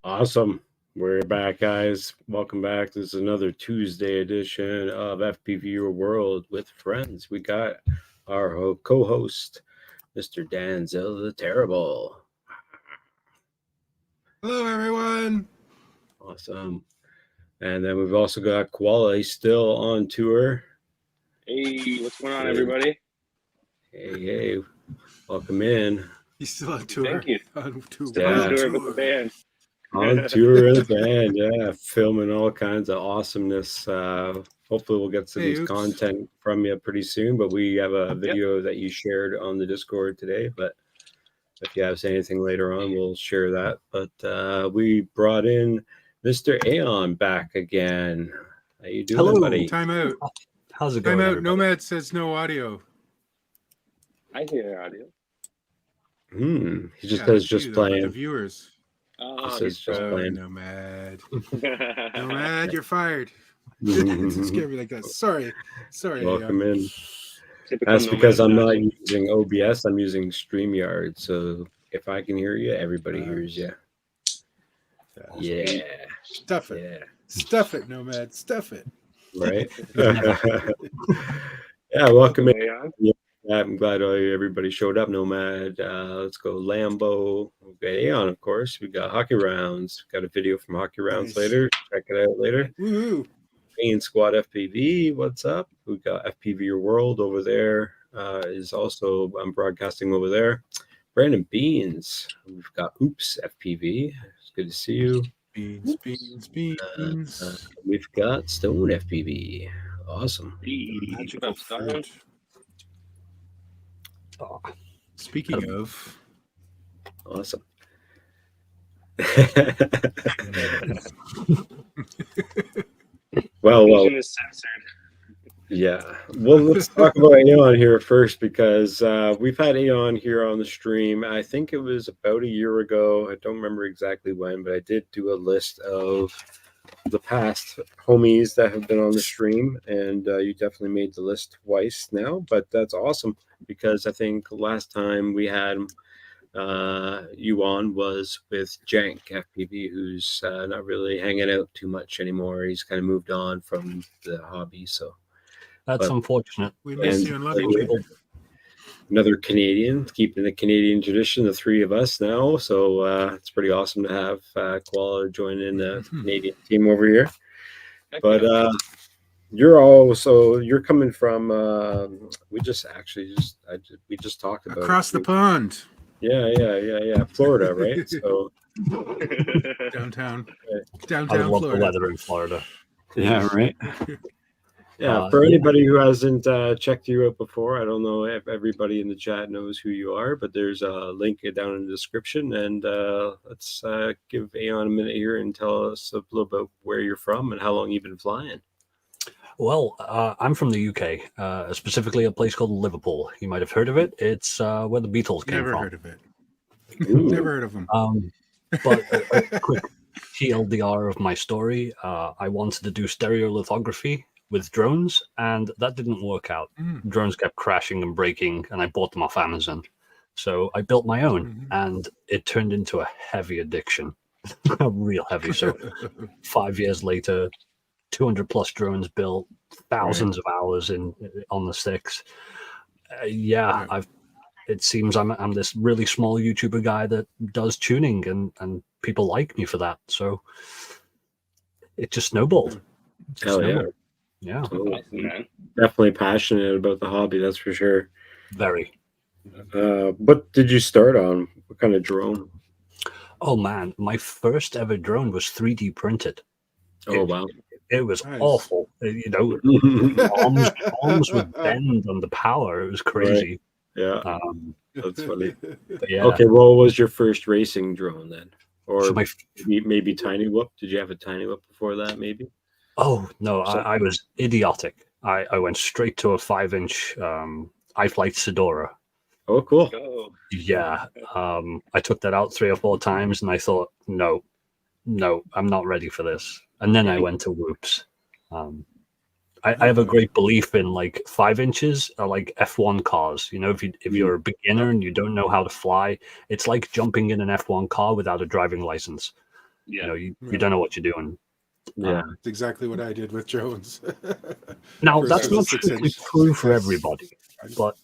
Awesome. We're back, guys. Welcome back. This is another Tuesday edition of FPV Your World with friends. We got our co-host, Mr. Danzel the Terrible. Hello, everyone. Awesome. And then we've also got Koala. He's still on tour. Hey, what's going on, everybody? Hey. Welcome in. He's still on tour. Thank you. On tour. Still on tour with the band. On tour in the band, yeah, filming all kinds of awesomeness. Hopefully we'll get some content from you pretty soon, but we have a video that you shared on the Discord today, but if you have anything later on, we'll share that. But we brought in Mr. Aeon back again. How you doing, Hello, buddy? Time out. How's it going? Time out. Everybody? Nomad says no audio. I hear audio. He just says just playing. The viewers. Oh, just playing. Nomad. Nomad, you're fired. It scared me like that. Sorry. Welcome in. That's because I'm not using OBS. I'm using StreamYard. So if I can hear you, everybody hears you. Yeah. Stuff it. Yeah. Stuff it, Nomad. Stuff it. Right. Yeah. Welcome in. Yeah, I'm glad everybody showed up. Nomad. Let's go Lambo. We've got Aeon, of course. We got Hockey Rounds. Got a video from Hockey Rounds later. Check it out later. Woohoo. Main Squad FPV. What's up? We got FPV Your World over there. Is also I'm broadcasting over there. Brandon Beans. We've got Oops FPV. It's good to see you. Beans. We've got Stone FPV. Awesome. Speaking of, awesome. well, yeah. Well, let's talk about Aeon here first because we've had Aeon here on the stream. I think it was about a year ago. I don't remember exactly when, but I did do a list of the past homies that have been on the stream, and you definitely made the list twice now, but that's awesome because I think last time we had you on was with Jank FPV, who's not really hanging out too much anymore. He's kind of moved on from the hobby, so that's unfortunate. We miss you and love you. Another Canadian, keeping the Canadian tradition, the three of us now. So it's pretty awesome to have Koala join in the Canadian team over here. But you're coming from. We just talked about across the pond. Yeah, Florida, right? So downtown I love Florida. the weather in Florida. Yeah, right. Yeah, for anybody who hasn't checked you out before, I don't know if everybody in the chat knows who you are, but there's a link down in the description. And let's give Aeon a minute here and tell us a little about where you're from and how long you've been flying. Well, I'm from the UK, specifically a place called Liverpool. You might have heard of it. It's where the Beatles came Never from. heard of it. Never heard of them. But a quick TLDR of my story, I wanted to do stereolithography with drones, and that didn't work out. Drones kept crashing and breaking, and I bought them off Amazon. So I built my own, and it turned into a heavy addiction, real heavy. So 5 years later, 200 plus drones built, thousands of hours on the sticks. It seems I'm this really small YouTuber guy that does tuning, and people like me for that. So it just snowballed. Yeah. Totally. Definitely passionate about the hobby, that's for sure. Very. What did you start on? What kind of drone? Oh man, my first ever drone was 3D printed. Wow. It was awful. You know, arms would bend under power. It was crazy. Right. Yeah. That's funny. Yeah. Okay, what was your first racing drone then? Or So maybe Tiny Whoop? Did you have a Tiny Whoop before that, maybe? Oh, no, I was idiotic. I went straight to a 5-inch iFlight Sedora. Oh, cool. Yeah. I took that out 3 or 4 times, and I thought, no, I'm not ready for this. And then I went to Whoops. I have a great belief in like 5 inches are like F1 cars. You know, if you're a beginner and you don't know how to fly, it's like jumping in an F1 car without a driving license. Yeah. You know, you don't know what you're doing. Yeah. It's exactly what I did with drones. Now, First that's was a not 6-inch strictly true for 6S. everybody, but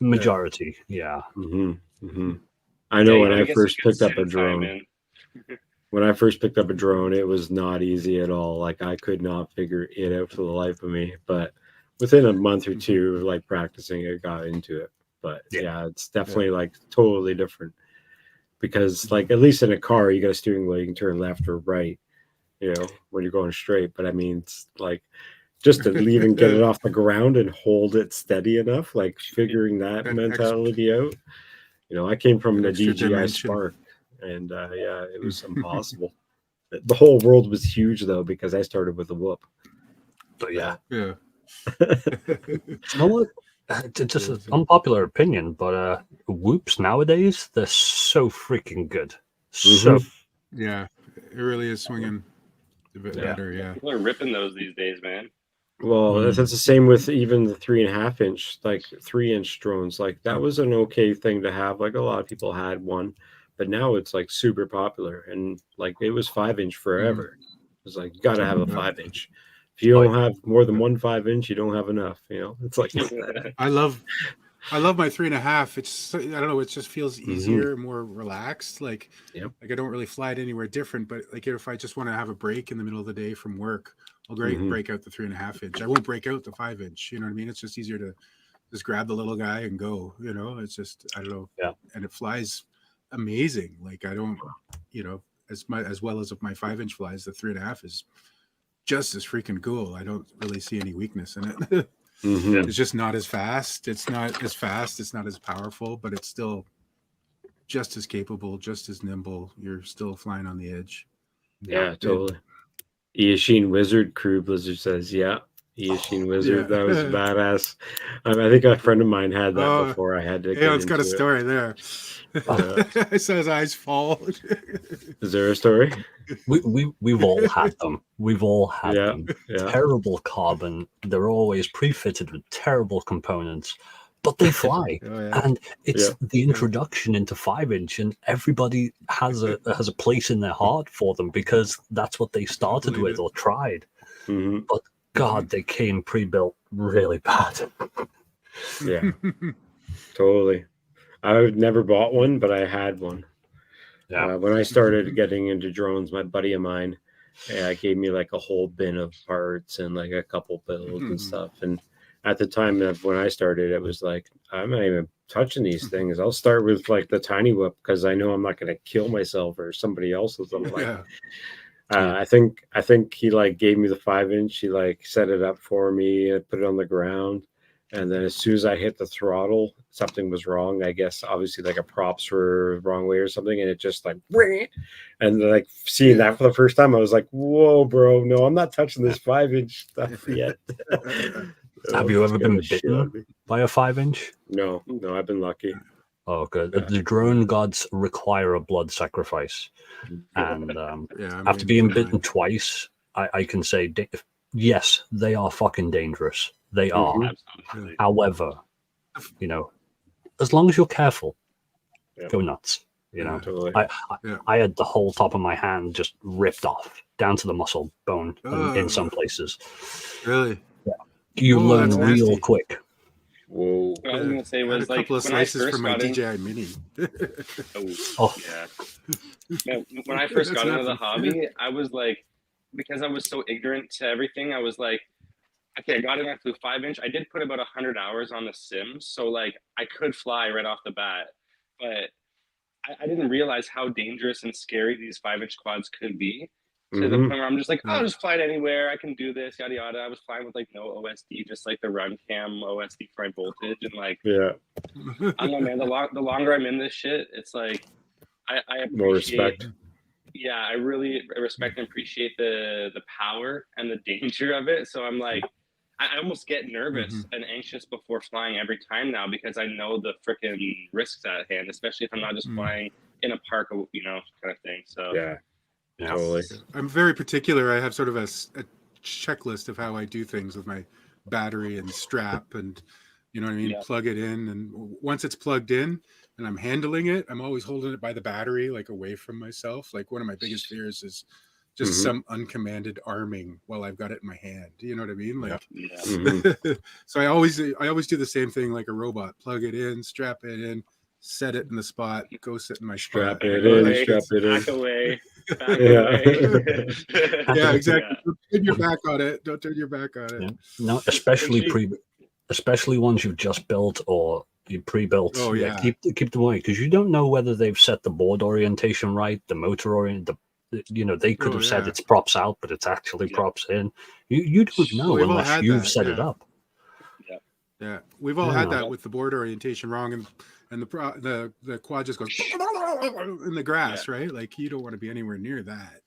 majority, yeah. I know you when gotta I get some first good picked up a sim time drone. in. When I first picked up a drone, it was not easy at all. Like I could not figure it out for the life of me. But within a month or two, like practicing, I got into it. But yeah, it's definitely like totally different because like at least in a car, you got a steering wheel, you can turn left or right, you know, when you're going straight. But I mean, it's like just to even get it off the ground and hold it steady enough, like figuring that mentality out. You know, I came from the extra DJI dimension. Spark, and yeah, it was impossible. The whole world was huge though because I started with a whoop. But yeah. Yeah. You know what? It's just an unpopular opinion, but whoops nowadays, they're so freaking good. So Yeah. It really is swinging a bit better. Yeah. People are ripping those these days, man. Well, that's the same with even the 3.5 inch, like 3-inch drones. Like that was an okay thing to have. Like a lot of people had one, but now it's like super popular. And like it was 5-inch forever. It's like you got to have a 5-inch. If you don't have more than one 5-inch, you don't have enough. You know, it's like I love my 3.5. It's I don't know. It just feels easier, more relaxed. Like I don't really fly it anywhere different. But like if I just want to have a break in the middle of the day from work, I'll break out the 3.5 inch. I won't break out the 5-inch. You know what I mean? It's just easier to just grab the little guy and go. You know, it's just I don't know. Yeah. And it flies amazing. Like I don't, you know, as well as if my 5-inch flies, the 3.5 is just as freaking cool. I don't really see any weakness in it. It's just not as fast. It's not as fast. It's not as powerful, but it's still just as capable, just as nimble. You're still flying on the edge. Yeah, totally. Eoshin Wizard Crew Blizzard says, yeah. Eoshin Wizard, that was badass. I think a friend of mine had that before I had to get Aeon's into got a story there. I saw his eyes fall. Is there a story? We've all had them. We've all had them. Yeah. Terrible carbon. They're always pre-fitted with terrible components, but they fly. And it's the introduction into 5-inch, and everybody has a place in their heart for them because that's what they started with or tried. But God, they came pre-built really bad. Yeah, totally. I've never bought one, but I had one. Yeah. When I started getting into drones, my buddy of mine gave me like a whole bin of parts and like a couple builds and stuff. And at the time of when I started, it was like, I'm not even touching these things. I'll start with like the tiny whip because I know I'm not going to kill myself or somebody else's. I'm like, I think he like gave me the 5-inch. He like set it up for me and put it on the ground. And then as soon as I hit the throttle, something was wrong. I guess obviously like a props were the wrong way or something. And it just like, and like seeing that for the first time, I was like, whoa, bro, no, I'm not touching this 5-inch stuff yet. Have you ever been bitten by a 5-inch? No, I've been lucky. Oh, good. The drone gods require a blood sacrifice. And after being bitten twice, I can say, yes, they are fucking dangerous. They are. Absolutely. However, you know, as long as you're careful, go nuts. You know, totally. I had the whole top of my hand just ripped off down to the muscle bone in some places. Really? Yeah. You learn real quick. Whoa. What I was gonna say was a couple of when I slices first from my got in. DJI Mini. Yeah. When I first got into the hobby, I was like, because I was so ignorant to everything, I was like, okay, I got it after the 5-inch. I did put about 100 hours on the Sims, so like I could fly right off the bat, but I didn't realize how dangerous and scary these 5-inch quads could be. To the point where I'm just like, I'll just fly it anywhere. I can do this, yada yada. I was flying with like no OSD, just like the run cam OSD for my voltage, and like, I don't know, man. The longer I'm in this shit, it's like I appreciate more respect. Yeah, I really respect and appreciate the power and the danger of it. So I'm like, I almost get nervous and anxious before flying every time now because I know the freaking risks at hand, especially if I'm not just flying in a park, you know, kind of thing. So yeah. Totally. I'm very particular. I have sort of a checklist of how I do things with my battery and strap and You know what I mean? Yeah. Plug it in, and once it's plugged in and I'm handling it, I'm always holding it by the battery, like away from myself. Like one of my biggest fears is just some uncommanded arming while I've got it in my hand. You know what I mean? Like, so I always do the same thing like a robot. Plug it in, strap it in, set it in the spot, go sit in my Strap spot. it in, strap it Back in. away. Back away. Yeah, exactly. Yeah. Don't turn your back on it. Don't turn your back on it. Yeah. No, especially ones you've just built or you pre-built. Oh yeah. Keep them away, because you don't know whether they've set the board orientation right, the motor they could have said it's props out, but it's actually props in. You don't know unless you've set it up. Yeah, we've all had that with the board orientation wrong, and the quad just goes in the grass, right? Like you don't want to be anywhere near that.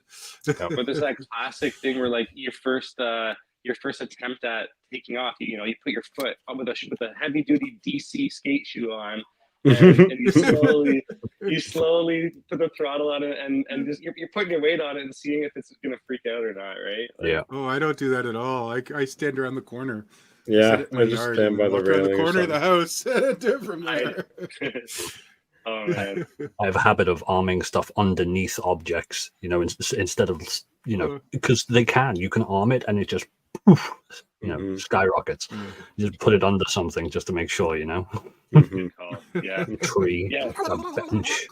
But there's that classic thing where like your first attempt at taking off, you put your foot with a heavy duty DC skate shoe on, and you slowly put the throttle on it, and just you're putting your weight on it and seeing if it's gonna freak out or not, right? Like, yeah. Oh, I don't do that at all. I stand around the corner. Yeah, I just stand by the railing. The corner of the house. Do it from there. Oh man, I have a habit of arming stuff underneath objects. Instead of because you can arm it and it just skyrockets. You just put it under something just to make sure. Good call. Yeah, tree, a bench.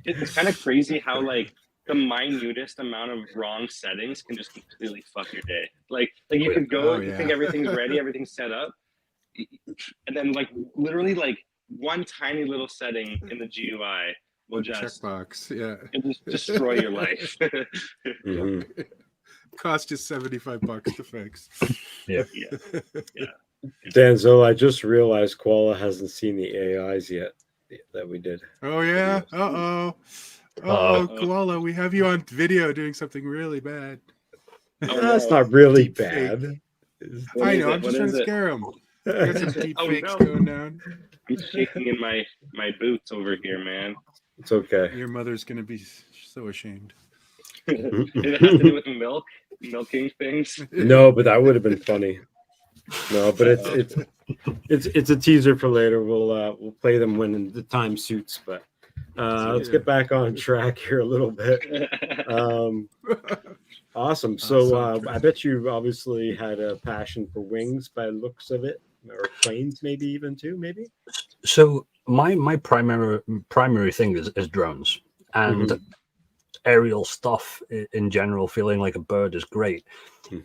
It's kind of crazy how like the minutest amount of wrong settings can just completely fuck your day. Like you could go, you think everything's ready, everything's set up, and then like literally like one tiny little setting in the GUI will just checkbox, it'll just destroy your life. Cost you $75 to fix. Yeah. Danzo, I just realized Koala hasn't seen the AIs yet that we did. Oh yeah. Koala, we have you on video doing something really bad. That's not really bad. I know. I'm just trying to scare him. Got some deep fakes going down. I'm shaking in my boots over here, man. It's okay. Your mother's gonna be so ashamed. Did it have to do with milking things? No, but that would have been funny. No, but it's a teaser for later. We'll play them when the time suits. But let's get back on track here a little bit. Awesome. So I bet you obviously had a passion for wings by the looks of it, or planes, maybe even too, maybe. So my primary thing is drones and aerial stuff in general. Feeling like a bird is great,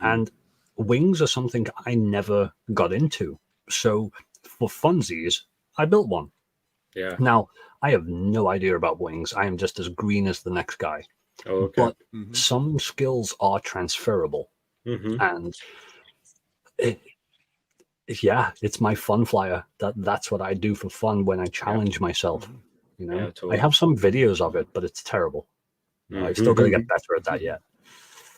and wings are something I never got into. So for funsies, I built one. Yeah. Now I have no idea about wings. I am just as green as the next guy. Oh, okay. But some skills are transferable, and it's my fun flyer. That's what I do for fun when I challenge myself. Yeah, totally. I have some videos of it, but it's terrible. I still got to get better at that yet.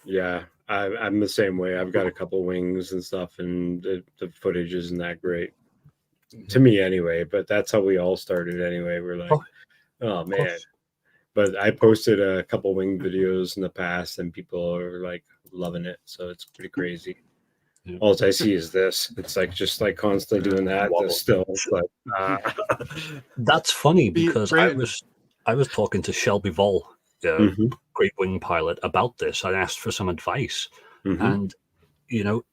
Yeah, I'm the same way. I've got a couple wings and stuff, and the footage isn't that great to me anyway. But that's how we all started anyway. We're like, oh man. But I posted a couple wing videos in the past, and people are like loving it. So it's pretty crazy. Yeah. All I see is this. It's like just like constantly doing that. Still, like, that's funny because I was talking to Shelby Vol, Great Wing pilot, about this. I asked for some advice, and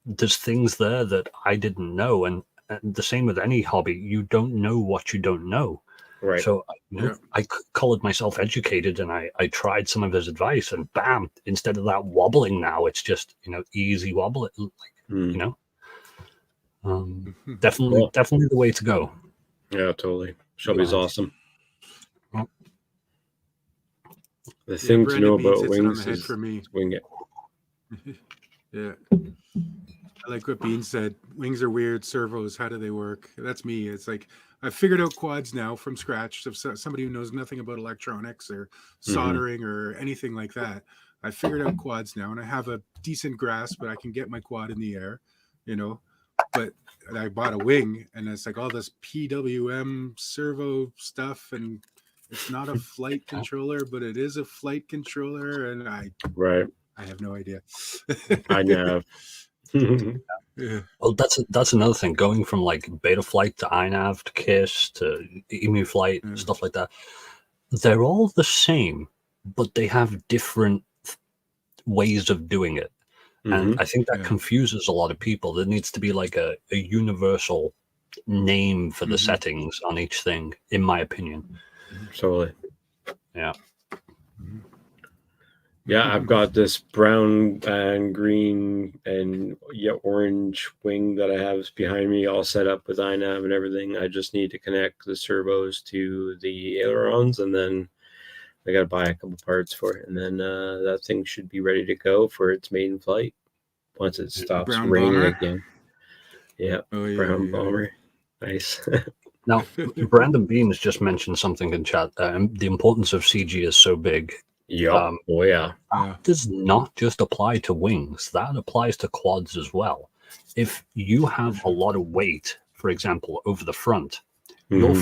there's things there that I didn't know, and the same with any hobby. You don't know what you don't know. Right. So I called myself educated, and I tried some of his advice, and bam! Instead of that wobbling, now it's just easy wobble. Definitely the way to go. Yeah, totally. Shelby's awesome. The thing to know about wings is wing it. Yeah. I like what Bean said. Wings are weird. Servos, how do they work? That's me. It's like I've figured out quads now from scratch. So somebody who knows nothing about electronics or soldering or anything like that. I figured out quads now, and I have a decent grasp, but I can get my quad in the air, But I bought a wing, and it's like all this PWM servo stuff, and it's not a flight controller, but it is a flight controller, and I have no idea. I know. Yeah. Well, that's another thing. Going from like Betaflight to iNav to KISS to Emu Flight, stuff like that. They're all the same, but they have different ways of doing it. And I think that confuses a lot of people. There needs to be like a universal name for the settings on each thing, in my opinion. Totally. Yeah. Yeah, I've got this brown and green and orange wing that I have behind me all set up with iNav and everything. I just need to connect the servos to the ailerons, and then I got to buy a couple parts for it. And then that thing should be ready to go for its maiden flight once it stops Brown raining bomber? again. Yeah, brown bomber. Nice. Now, Brandon Beans just mentioned something in chat. The importance of CG is so big. Yep. That does not just apply to wings. That applies to quads as well. If you have a lot of weight, for example, over the front, your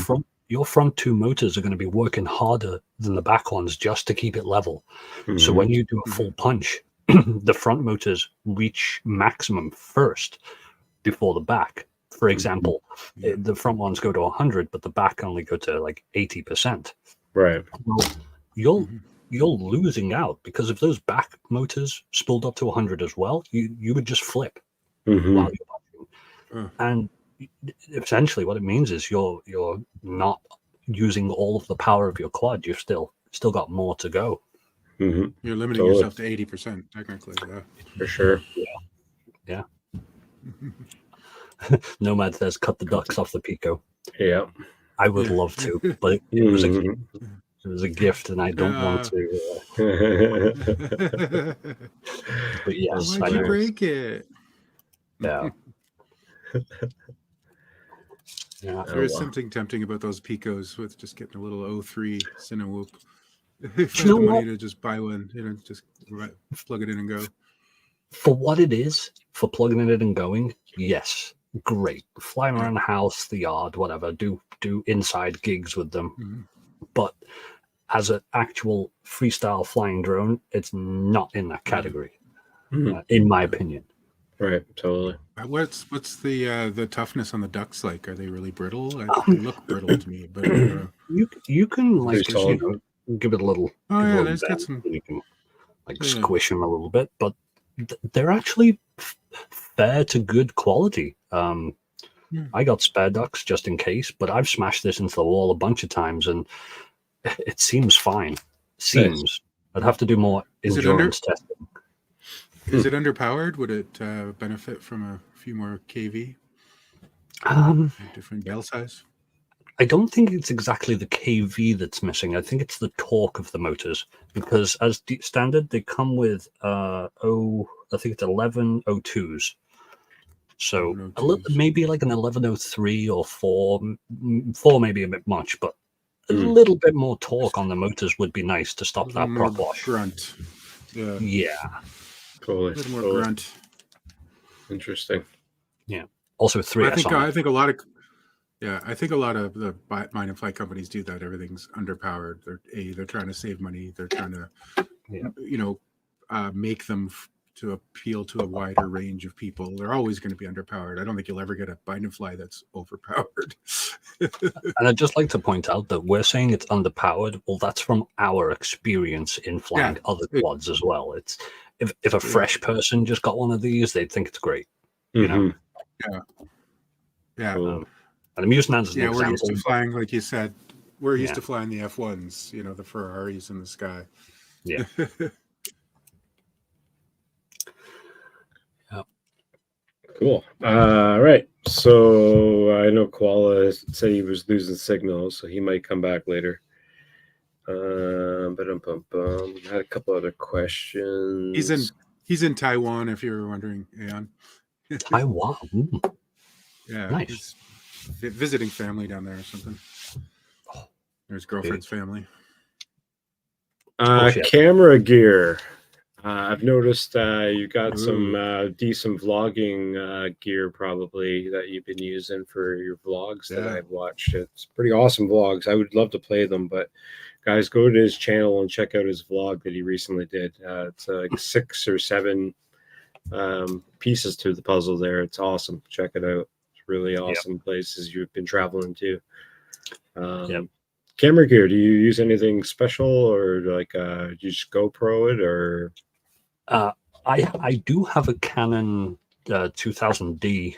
front two motors are going to be working harder than the back ones just to keep it level. So when you do a full punch, the front motors reach maximum first before the back. For example, the front ones go to 100, but the back only go to like 80%. Right. Well, you're losing out, because if those back motors spooled up to 100 as well, you would just flip while you're punching. And essentially what it means is you're not using all of the power of your quad. You've still got more to go. You're limiting yourself to 80%, technically. Yeah, for sure. Yeah. Nomad says, cut the ducks off the Pico. Yeah, I would love to, but it was a gift, and I don't want to. But yes, why'd you break it? Yeah. Yeah. There's something tempting about those Picos with just getting a little 03 Cinewhoop. If you you know have the money what? to just buy one, just plug it in and go. For what it is, for plugging it in and going, yes, great. Flying around the house, the yard, whatever, do inside gigs with them. But as an actual freestyle flying drone, it's not in that category, in my opinion. Right, totally. What's the toughness on the ducks like? Are they really brittle? They look brittle to me, but you can like solid. Give it a little. There's got some. You can like squish them a little bit, but they're actually fair to good quality. I got spare ducks just in case, but I've smashed this into the wall a bunch of times, and it seems fine. Nice. I'd have to do more endurance testing. Is it underpowered? Would it benefit from a few more kV? Different bell size? I don't think it's exactly the kV that's missing. I think it's the torque of the motors, because as standard they come with I think it's 1102s. So maybe like an 1103 or 4 maybe a bit much, but a little bit more torque on the motors would be nice to stop that prop wash. Grunt. Totally. A little more grunt. Interesting. Yeah. Also 3S. I think a lot of the mine and flight companies do that. Everything's underpowered. They're trying to save money. They're trying to, make them to appeal to a wider range of people. They're always going to be underpowered. I don't think you'll ever get a mine and fly that's overpowered. And I'd just like to point out that we're saying it's underpowered. Well, that's from our experience in flying other quads as well. It's if a fresh person just got one of these, they'd think it's great. You know. Yeah. And I'm using that as an example. We're used to flying, like you said. We're used to flying the F1s, the Ferraris in the sky. Yeah. Cool. Right. So I know Koala said he was losing signal, so he might come back later. But had a couple other questions. He's in Taiwan, if you were wondering, Aeon. Taiwan. Yeah. Nice. He's visiting family down there or something. There's girlfriend's family. Camera gear. I've noticed you got some decent vlogging gear probably that you've been using for your vlogs that I've watched. It's pretty awesome vlogs. I would love to play them, but guys, go to his channel and check out his vlog that he recently did. It's like 6 or 7 pieces to the puzzle there. It's awesome. Check it out. It's really awesome places you've been traveling to. Camera gear, do you use anything special, or like you just GoPro it, or? I do have a Canon 2000D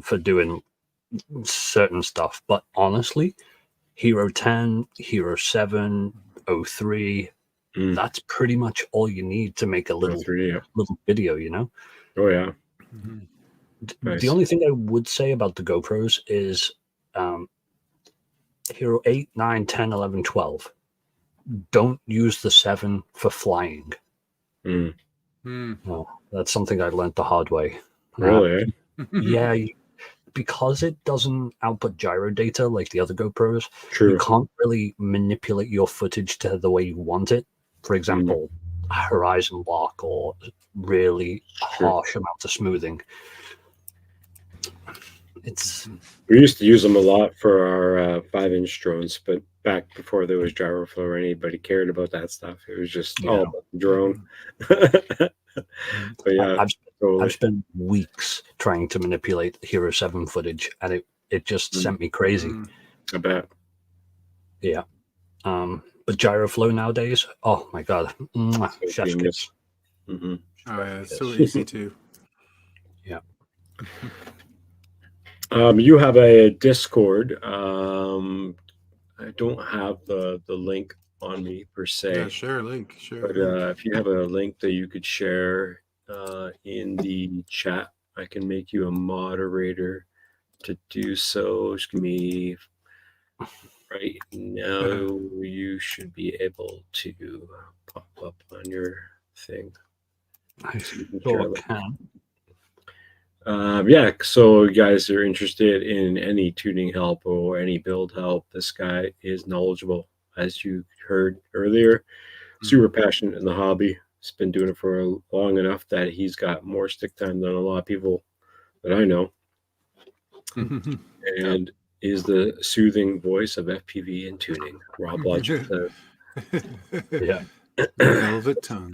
for doing certain stuff, but honestly, Hero 10, Hero 7, 03, that's pretty much all you need to make a little video, you know? Oh, yeah. Nice. The only thing I would say about the GoPros is Hero 8, 9, 10, 11, 12. Don't use the 7 for flying. Oh, that's something I learned the hard way. Really? Yeah, because it doesn't output gyro data like the other GoPros, True. You can't really manipulate your footage to the way you want it. For example, horizon lock or really harsh amount of smoothing. We used to use them a lot for our 5-inch drones, but back before there was GyroFlow or anybody cared about that stuff, it was just all about the drone. But yeah, I've spent weeks trying to manipulate Hero 7 footage, and it just sent me crazy. I bet. Yeah. But GyroFlow nowadays, oh my god, chef's kiss. Oh yeah, it's so easy too. Yeah. You have a Discord. I don't have the link on me per se. Yeah, share a link. But if you have a link that you could share in the chat, I can make you a moderator to do so. Just give me right now. You should be able to pop up on your thing. I sure can. Yeah, so you guys are interested in any tuning help or any build help, this guy is knowledgeable, as you heard earlier. Super passionate in the hobby. He's been doing it for long enough that he's got more stick time than a lot of people that I know. And is the soothing voice of FPV and tuning. Rob Logic. Yeah. Velvet tongue.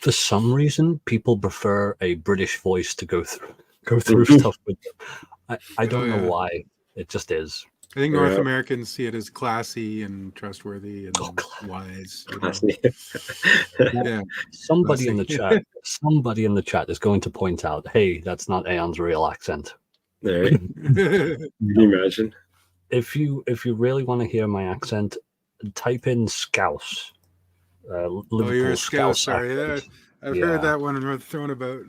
For some reason, people prefer a British voice to go through stuff with them. I don't know why. It just is. I think North Americans see it as classy and trustworthy and wise. Classy. Yeah. Somebody in the chat is going to point out, hey, that's not Aeon's real accent. There. Can you imagine? If you really want to hear my accent, type in Scouse. Liverpool you're a Scouse, sorry. Yeah, I've heard that one thrown about.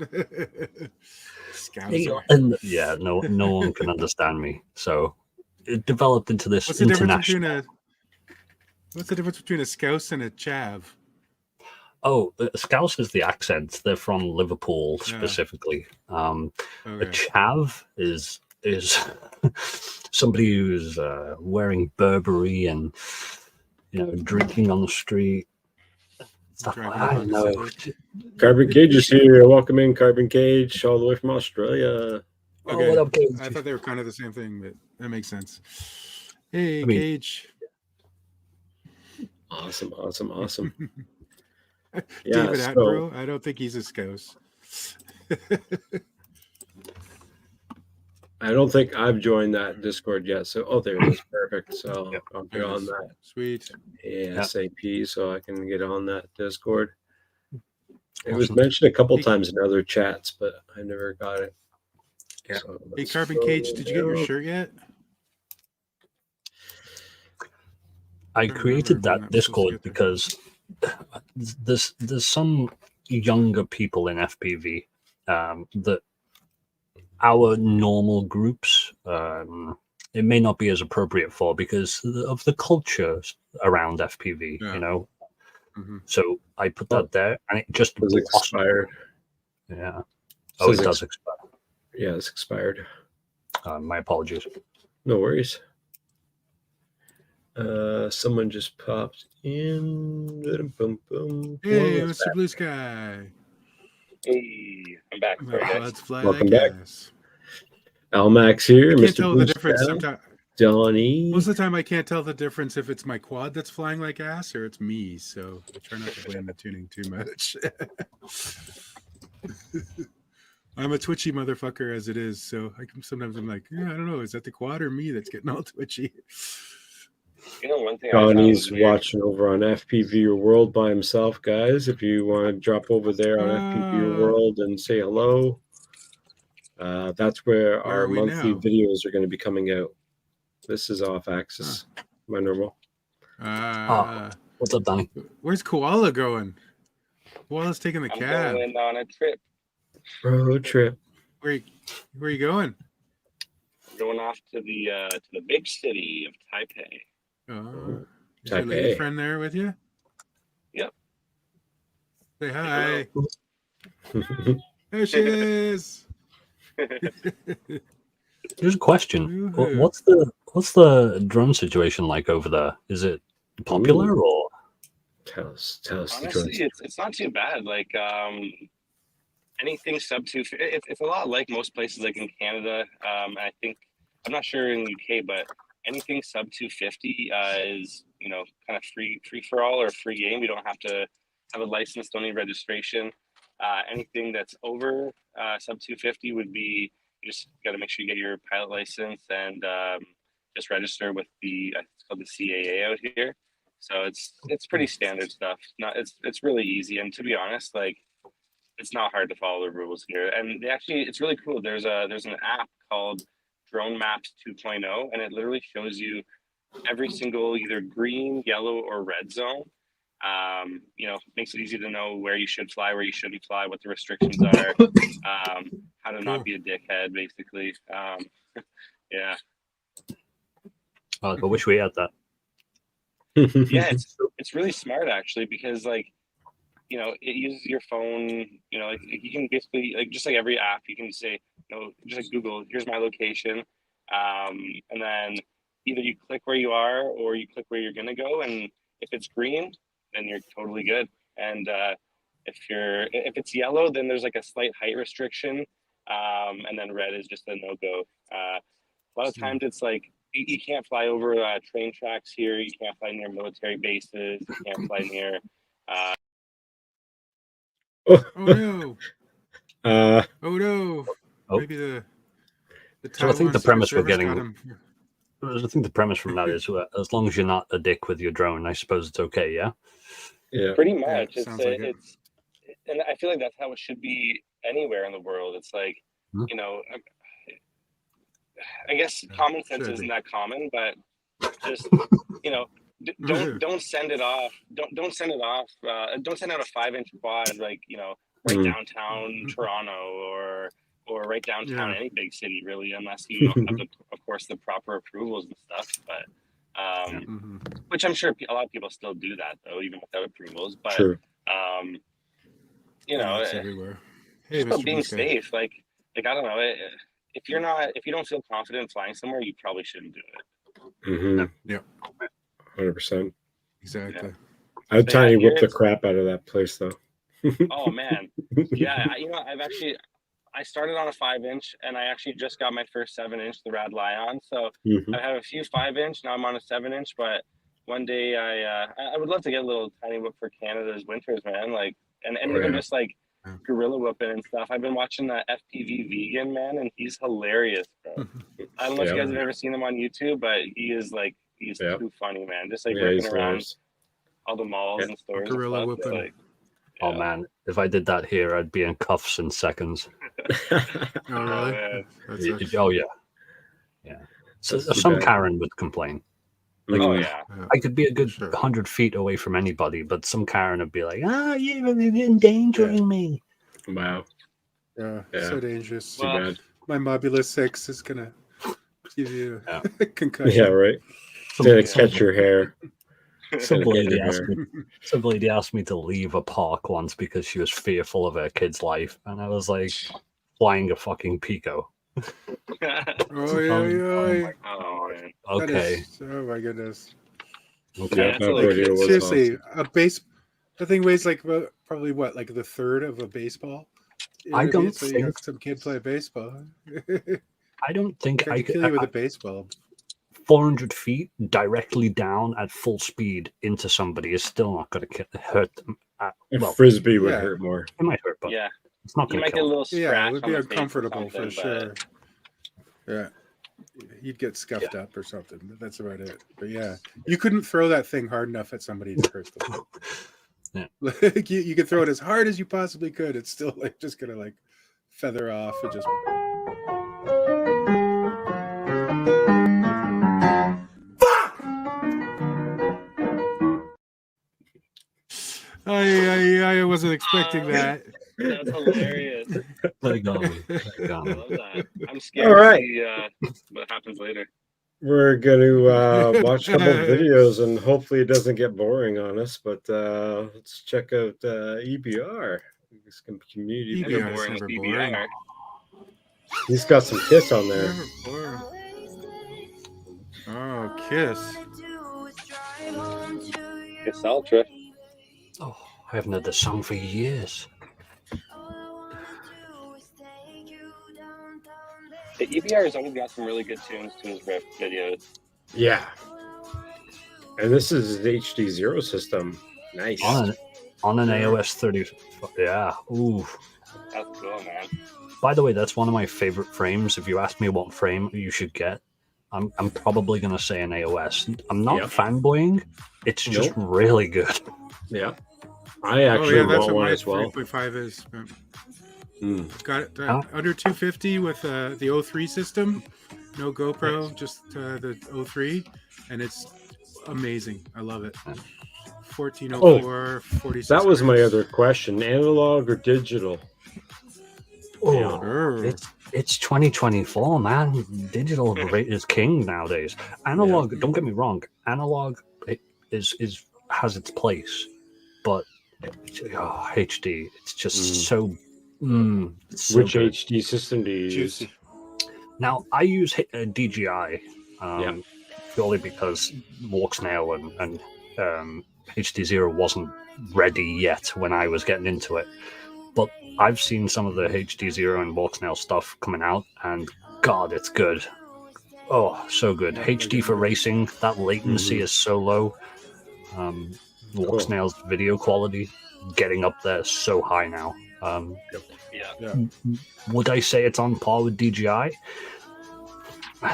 And no one can understand me. So it developed into this international. What's the difference between a Scouse and a Chav? Oh, Scouse is the accent. They're from Liverpool specifically. A Chav is somebody who's wearing Burberry and drinking on the street. I know. Carbon Cage is here. Welcome in, Carbon Cage, all the way from Australia. Okay. What up, Cage? I thought they were kind of the same thing, but that makes sense. Hey, Cage. Awesome. David Attenborough. I don't think he's a Scouse. I don't think I've joined that Discord yet. So, there it is. Perfect. So I'll get on that. Sweet. ASAP so I can get on that Discord. It was mentioned a couple times in other chats, but I never got it. Yeah. So hey, Carbon Cage, did you get your shirt yet? I created that Discord because there's some younger people in FPV that our normal groups it may not be as appropriate for because of the culture around FPV, So I put that there, and it just expired. Yeah. Oh, it does expire. Yeah, it's expired. My apologies. No worries. Someone just popped in. Boom, boom. Hey, Mr. Blue Sky. Hey, I'm back. Let's fly. Welcome back. Almax here. I can't tell the difference sometimes. Donnie. Most of the time, I can't tell the difference if it's my quad that's flying like ass or it's me. So I try not to blame the tuning too much. I'm a twitchy motherfucker as it is, so sometimes I'm like, yeah, I don't know, is that the quad or me that's getting all twitchy? You know, one thing I found Johnny's was weird. watching over on FPV World by himself, guys. If you want to drop over there on FPV World and say hello, that's where our are we monthly now? videos are going to be coming out. This is off axis, my normal. What's up, Danny? Where's Koala going? Koala's taking the I'm cab. going on a trip. Road trip. Where are you going? Going off to the big city of Taipei. Is your lady friend there with you? Yep. Say hi. There she is. Here's a question: what's the drone situation like over there? Is it popular or? Tell us. Honestly, it's not too bad. Like anything sub 2, it's a lot like most places, like in Canada. I think I'm not sure in the UK, but anything sub 250 is kind of free for all or free game. You don't have to have a license, don't need registration. Anything that's over sub 250 would be, you just got to make sure you get your pilot license and just register with it's called the CAA out here. So it's pretty standard stuff. It's really easy, and to be honest, like it's not hard to follow the rules here. And it's really cool. There's an app called Drone Maps 2.0, and it literally shows you every single either green, yellow, or red zone. Makes it easy to know where you should fly, where you shouldn't fly, what the restrictions are, how to not be a dickhead, basically. Yeah. I wish we had that. Yeah, it's really smart actually, because like, it uses your phone. Like you can basically, like, just like every app, you can say, just like Google, here's my location, and then either you click where you are or you click where you're gonna go, and if it's green, then you're totally good. And if it's yellow, then there's like a slight height restriction, and then red is just a no-go. A lot of times it's like you can't fly over train tracks here. You can't fly near military bases. You can't fly near. Oh no! Oh no! Maybe the so I think the premise we're getting. got him. I think the premise from that is as long as you're not a dick with your drone, I suppose it's okay. Yeah. Yeah. Pretty much. Yeah, it's and I feel like that's how it should be anywhere in the world. It's like, I guess common sense isn't that common, but just don't send it off. Don't send it off. Don't send out a 5-inch quad like right downtown Toronto or right downtown any big city, really, unless you have of course the proper approvals and stuff. But which I'm sure a lot of people still do that though, even without approvals. But sure. It's everywhere. Hey, Mr. Being safe, like I don't know, if you don't feel confident flying somewhere, you probably shouldn't do it. Yeah, 100%. Exactly. I'd tiny whip the crap out of that place though. Oh man, yeah. I started on a 5-inch, and I actually just got my first 7-inch, the Rad Lion. So I have a few 5-inch. Now I'm on a 7-inch, but one day I would love to get a little tiny whip for Canada's winters, man. Like, and even just like gorilla whipping and stuff. I've been watching that FPV Vegan, man, and he's hilarious, bro. I don't know if you guys have ever seen him on YouTube, but he's too funny, man. Just like ripping around all the malls and stores. Gorilla and whipping. like, oh man, if I did that here, I'd be in cuffs in seconds. Oh really? Oh yeah. So some Karen would complain. Like, I could be a good 100 feet away from anybody, but some Karen would be like, you're endangering me. Wow. Yeah, so dangerous. Too bad. My Mobula 6 is going to give you a concussion. Yeah, right. To catch your hair. Some lady asked me to leave a park once because she was fearful of her kid's life. And I was like, flying a fucking Pico. Oh, man. Okay. Oh my goodness. Okay. Seriously, the thing weighs like probably like the third of a baseball. I don't think some kid play baseball. I don't think I could kill you with a baseball. 400 feet directly down at full speed into somebody is still not going to hurt them. Frisbee would hurt more. It might hurt, but It's not You going might to get a kill. little scratch. Yeah, it would be on the face or uncomfortable for something, sure. Yeah, you'd get scuffed up or something. But that's about it. But yeah, you couldn't throw that thing hard enough at somebody to hurt them. Yeah. Like you could throw it as hard as you possibly could. It's still like just gonna like feather off and just. I wasn't expecting that. That's hilarious. Let it go. Let it I go. love that. I'm scared All right. to see what happens later. We're going to watch a couple of videos, and hopefully it doesn't get boring on us. But let's check out EBR. Community. EBR. Never is boring never with boring. PBR. He's got some Kiss on there. Never boring. Oh, Kiss. It's Ultra. Oh, I haven't heard this song for years. The EBR has always got some really good tunes to his riff videos. Yeah. And this is the HD Zero system. Nice. On an AOS 30. Yeah. Ooh. That's cool, man. By the way, that's one of my favorite frames. If you ask me what frame you should get, I'm probably going to say an AOS. I'm not fanboying. It's just really good. Yeah. I actually want one as well. 3.5 is. Mm. Got it under 250 with the 03 system. No GoPro, just the 03. And it's amazing. I love it. 1404, 46. That was my other question. Analog or digital? Oh, it's 2024, man. Digital is king nowadays. Analog, don't get me wrong. Analog has its place, but HD, it's just so. It's so Which good. HD system do you use? Now I use DJI purely because Walksnail and HD Zero wasn't ready yet when I was getting into it. But I've seen some of the HD Zero and Walksnail stuff coming out, and God, it's good. Oh, so good. HD for racing. That latency is so low. Walksnail's video quality getting up there so high now. Would I say it's on par with DJI?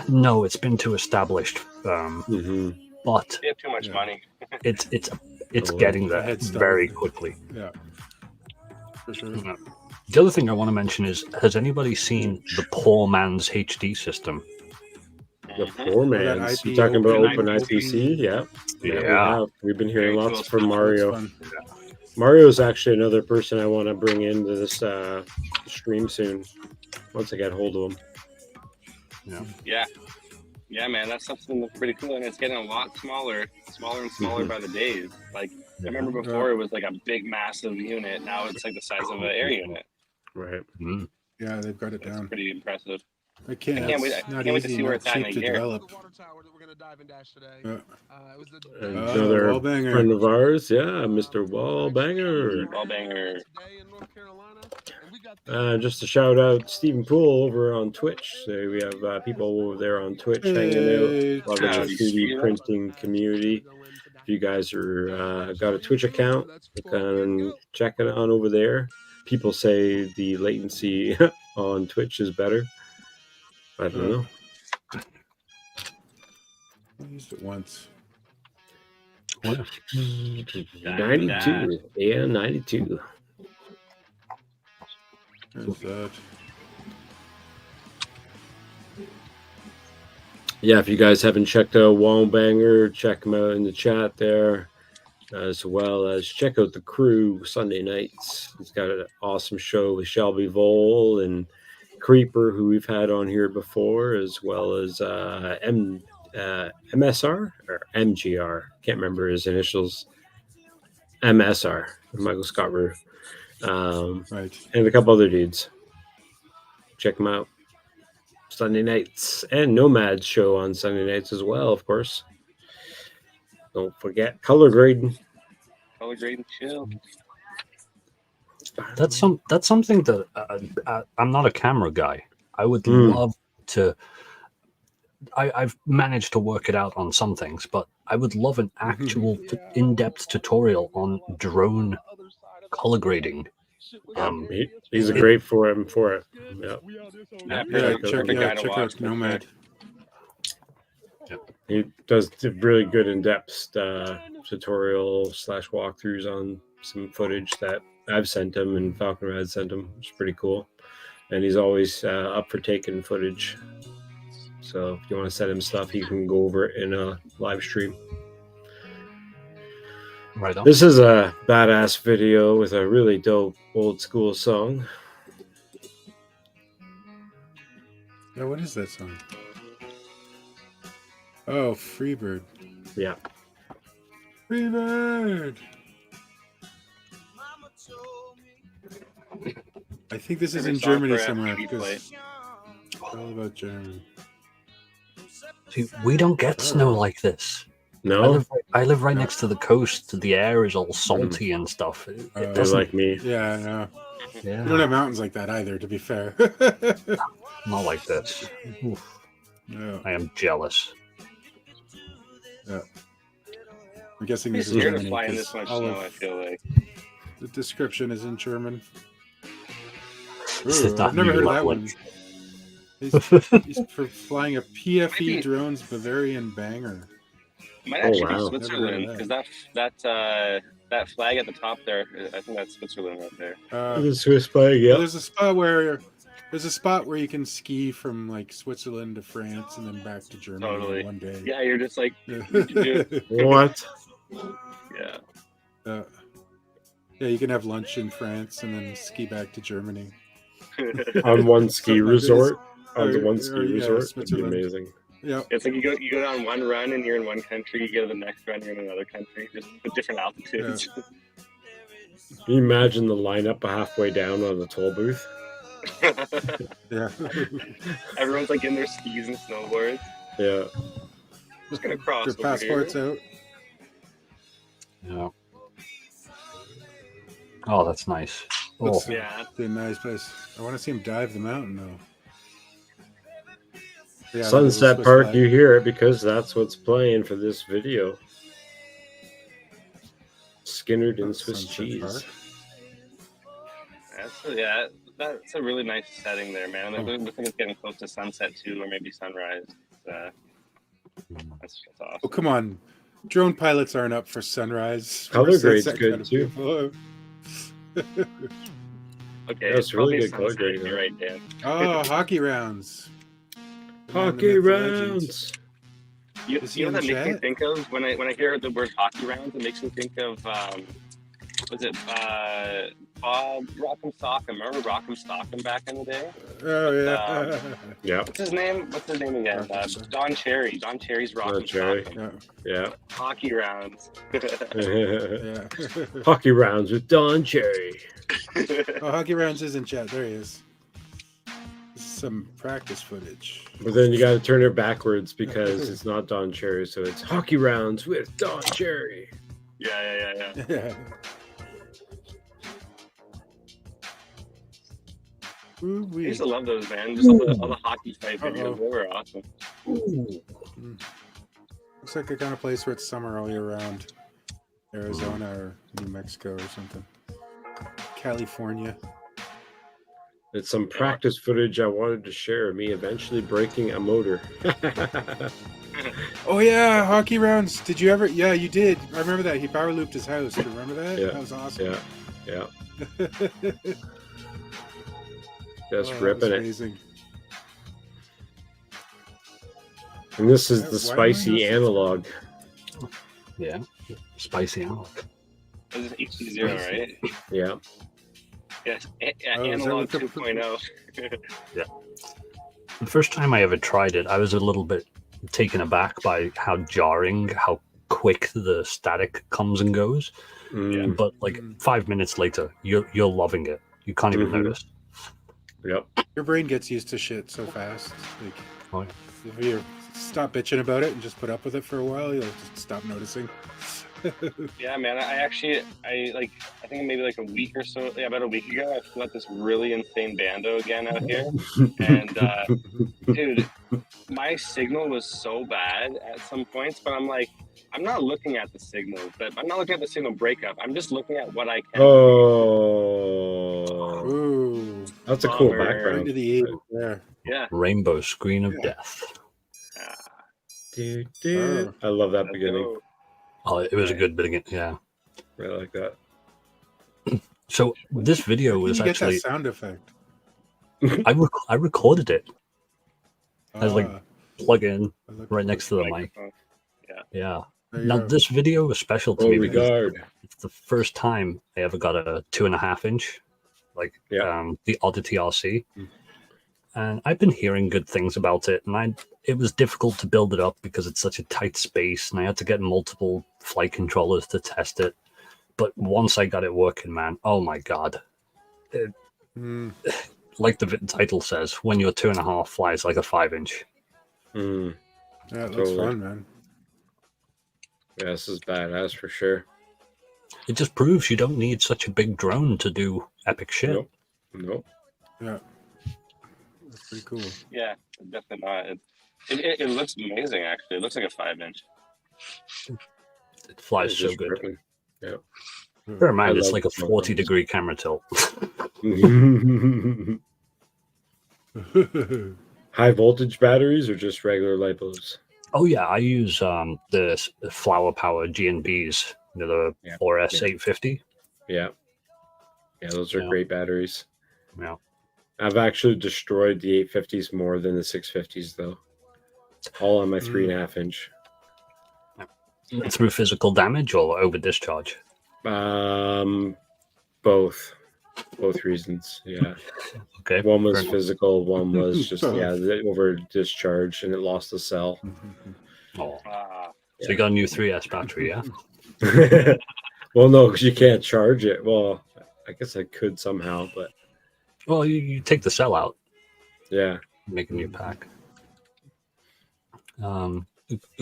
No, it's been too established. But You have too much money. it's getting there very quickly. Yeah. For sure. The other thing I want to mention is, has anybody seen the poor man's HD system? The poor man's. You talking about OpenIPC? Yeah. We've been hearing lots from Mario. Mario's actually another person I want to bring into this stream soon, once I get hold of him. Yeah, man, that stuff's been pretty cool, and it's getting a lot smaller and smaller by the days. Like, I remember before it was like a big, massive unit. Now it's like the size of an air unit. Right. Yeah, they've got it down. It's pretty impressive. I can't wait to see where it's at in a year. Another friend of ours, Mr. Wallbanger. Just a shout out Stephen Poole over on Twitch. So we have people over there on Twitch hanging out. Love the 3D printing community. If you guys are got a Twitch account, you can check it on over there. People say the latency on Twitch is better. I don't know. I used it once. 92. Yeah, 92. There's that. Yeah, if you guys haven't checked out Wallbanger, check him out in the chat there, as well as check out the crew Sunday nights. He's got an awesome show with Shelby Vole and Creeper, who we've had on here before, as well as MSR or MGR. Can't remember his initials. MSR, Michael Scott Rue. Right. And a couple other dudes. Check them out. Sunday nights. And Nomad's show on Sunday nights as well, of course. Don't forget color grading. Color grading chill. That's something that I'm not a camera guy. I would love to. I've managed to work it out on some things, but I would love an actual in-depth tutorial on drone color grading. He's a great for it. Yeah. Check out Nomad. He does really good in-depth tutorial / walkthroughs on some footage that I've sent him and Falcon Rad sent him. It's pretty cool. And he's always up for taking footage. So if you want to send him stuff, he can go over it in a live stream. Right on. This is a badass video with a really dope old school song. Yeah, what is that song? Oh, Freebird. Yeah. Freebird. I think this is in Germany somewhere because it's all about Germany. See, we don't get snow like this. No? I live right next to the coast. The air is all salty and stuff. It doesn't like me. Yeah, I know. Yeah. We don't have mountains like that either, to be fair. Not like this. Oof. No. I am jealous. Yeah. I'm guessing It's this is weird to Germany. fly in 'cause this much all snow, of I feel like. the description is in German. This is Ooh, not I've never new heard of that language. one. He's for flying a PFE drones Bavarian banger. It might actually wow. be Switzerland because that flag at the top there, I think that's Switzerland right there. The Swiss flag, yeah. There's a spot where you can ski from like Switzerland to France and then back to Germany Totally. in one day. Yeah, you're just like, What? yeah. Yeah, you can have lunch in France and then ski back to Germany. On one ski resort? On the Or- one ski or, yeah, resort? It'd be Switzerland. amazing. Yeah. It's like you go down one run and you're in one country, you go to the next run, you're in another country, just with different altitudes. Can you imagine the lineup halfway down on the toll booth? Yeah. Everyone's like in their skis and snowboards. Yeah. Just gonna cross. Their passports out. Yeah. Oh, that's nice. Oh, That's Yeah. a nice place. I want to see him dive the mountain though. Yeah, that is a Sunset Swiss Park, flag. you hear it because that's what's playing for this video. Skinnered in Swiss Sunset cheese. Park. That's a really nice setting there, man. It looks like it's getting close to sunset too, or maybe sunrise. That's awesome. Oh, come on. Drone pilots aren't up for sunrise. Color Where's that grade's set good, kind of too. people? Okay, That's it's really probably good color sunset, grading, you're huh? right, Dan. Oh, hockey rounds. Hockey The legends. rounds. You Is he know in what the that makes me chat? think of when I hear the word hockey rounds? It makes me think of was it Bob Rock'em Sock'em? Remember Rock'em Sock'em back in the day? Oh, yeah. Yeah. What's his name again? Don Cherry. Don Cherry's Rock'em Cherry. Sock'em. Yeah. Hockey rounds. Yeah. Hockey rounds with Don Cherry. Oh, hockey rounds is in chat. There he is. This is some practice footage. But then you got to turn it backwards because it's not Don Cherry, so it's hockey rounds with Don Cherry. Yeah. Yeah. I Ooh-wee. used to love those, man. Just all the hockey fight videos. They were awesome. Looks like a kind of place where it's summer all year round. Arizona or New Mexico or something. California. It's some practice footage I wanted to share of me eventually breaking a motor. Oh yeah, hockey rounds. Did you ever? Yeah, you did. I remember that. He power looped his house. Do you remember that? Yeah. That was awesome. Yeah. Just Oh, that was ripping it. amazing. And this is Yeah, the why am I spicy not- analog. yeah. Spicy analog. This is HD0, right? Yeah. Yes. Oh, is that Analog what the- 2.0. The first time I ever tried it, I was a little bit taken aback by how jarring, how quick the static comes and goes. Mm, But like 5 minutes later, you're loving it. You can't even Mhm. notice. Yep. Your brain gets used to shit so fast. Like, Oh, yeah. if you stop bitching about it and just put up with it for a while, you'll just stop noticing. Yeah, man. I think maybe like a week or so, about a week ago, I flew out this really insane bando again out here. And, dude, my signal was so bad at some points, but I'm like, I'm not looking at the signal, but I'm not looking at the signal breakup. I'm just looking at what I can. Oh. That's a cool bomber. background. Into the east. Yeah. Yeah. Rainbow screen of Yeah. death. I love that Let's beginning. go. Oh, it was a good beginning. Yeah. I like that. So this video Where was did you get that actually sound effect? I recorded it. I was like Ah, plug in I look right for next it. to the mic. Microphone. Yeah. There you Now go. this video was special to Oh, me because regard. it's the first time I ever got a 2.5 inch, like Yeah. the Oddity RC. Mm. And I've been hearing good things about it, and it was difficult to build it up because it's such a tight space, and I had to get multiple flight controllers to test it. But once I got it working, man, oh my god! Mm. Like the title says, when your 2.5 flies like a 5 inch. Mm. Yeah, it looks Totally. fun, man. Yeah, this is badass for sure. It just proves you don't need such a big drone to do epic shit. Nope. Yeah. That's pretty cool. Yeah, definitely not. It looks amazing, actually. It looks like a 5-inch. It flies It's so just good. ripping. Yeah. Bear in mind, I it's love like a smoke 40-degree camera tilt. High voltage batteries or just regular lipos? Oh yeah, I use the Flower Power GNBs, the Yeah. 4S 850. Yeah. Yeah, those are Yeah. great batteries. Yeah. I've actually destroyed the 850s more than the 650s, though. All on my 3.5 inch. Through physical damage or over discharge? Both reasons. Yeah. Okay. One was fair physical, one was just over discharge, and it lost the cell. enough. Oh. Ah, So you got a new 3S battery, yeah? Well, no, because you can't charge it. Well, I guess I could somehow, but Well, you take the cell out, yeah. make a new pack.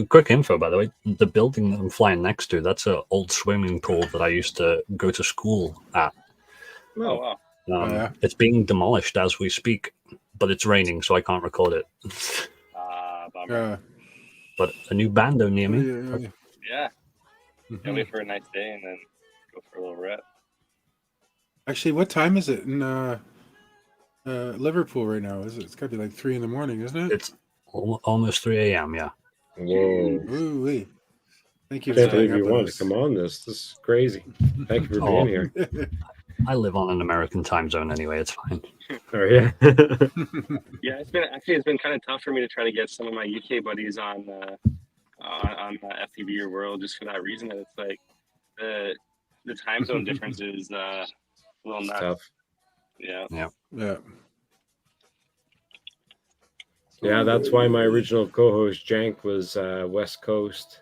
Quick info, by the way, the building that I'm flying next to, that's an old swimming pool that I used to go to school at. oh wow. Yeah. It's being demolished as we speak, but it's raining, so I can't record it. Bummer. Yeah. But a new bando near me. Yeah. Mhm. Can't wait for a nice day and then go for a little rip. Actually, what time is it in Liverpool right now? It's got to be like 3 in the morning, isn't it? It's almost 3 a.m., yeah. Whoa. Ooh-wee. Thank you I for can't staying believe you up with wanted us. to come on this. This is crazy. Thank you for Oh. being here. I live on an American time zone anyway, it's fine. Oh, yeah. Yeah, it's been kind of tough for me to try to get some of my UK buddies on FPV World just for that reason that it's like the time zone difference is a little It's nuts. tough. Yeah. Yeah. Yeah, that's why my original co-host Jank was West Coast,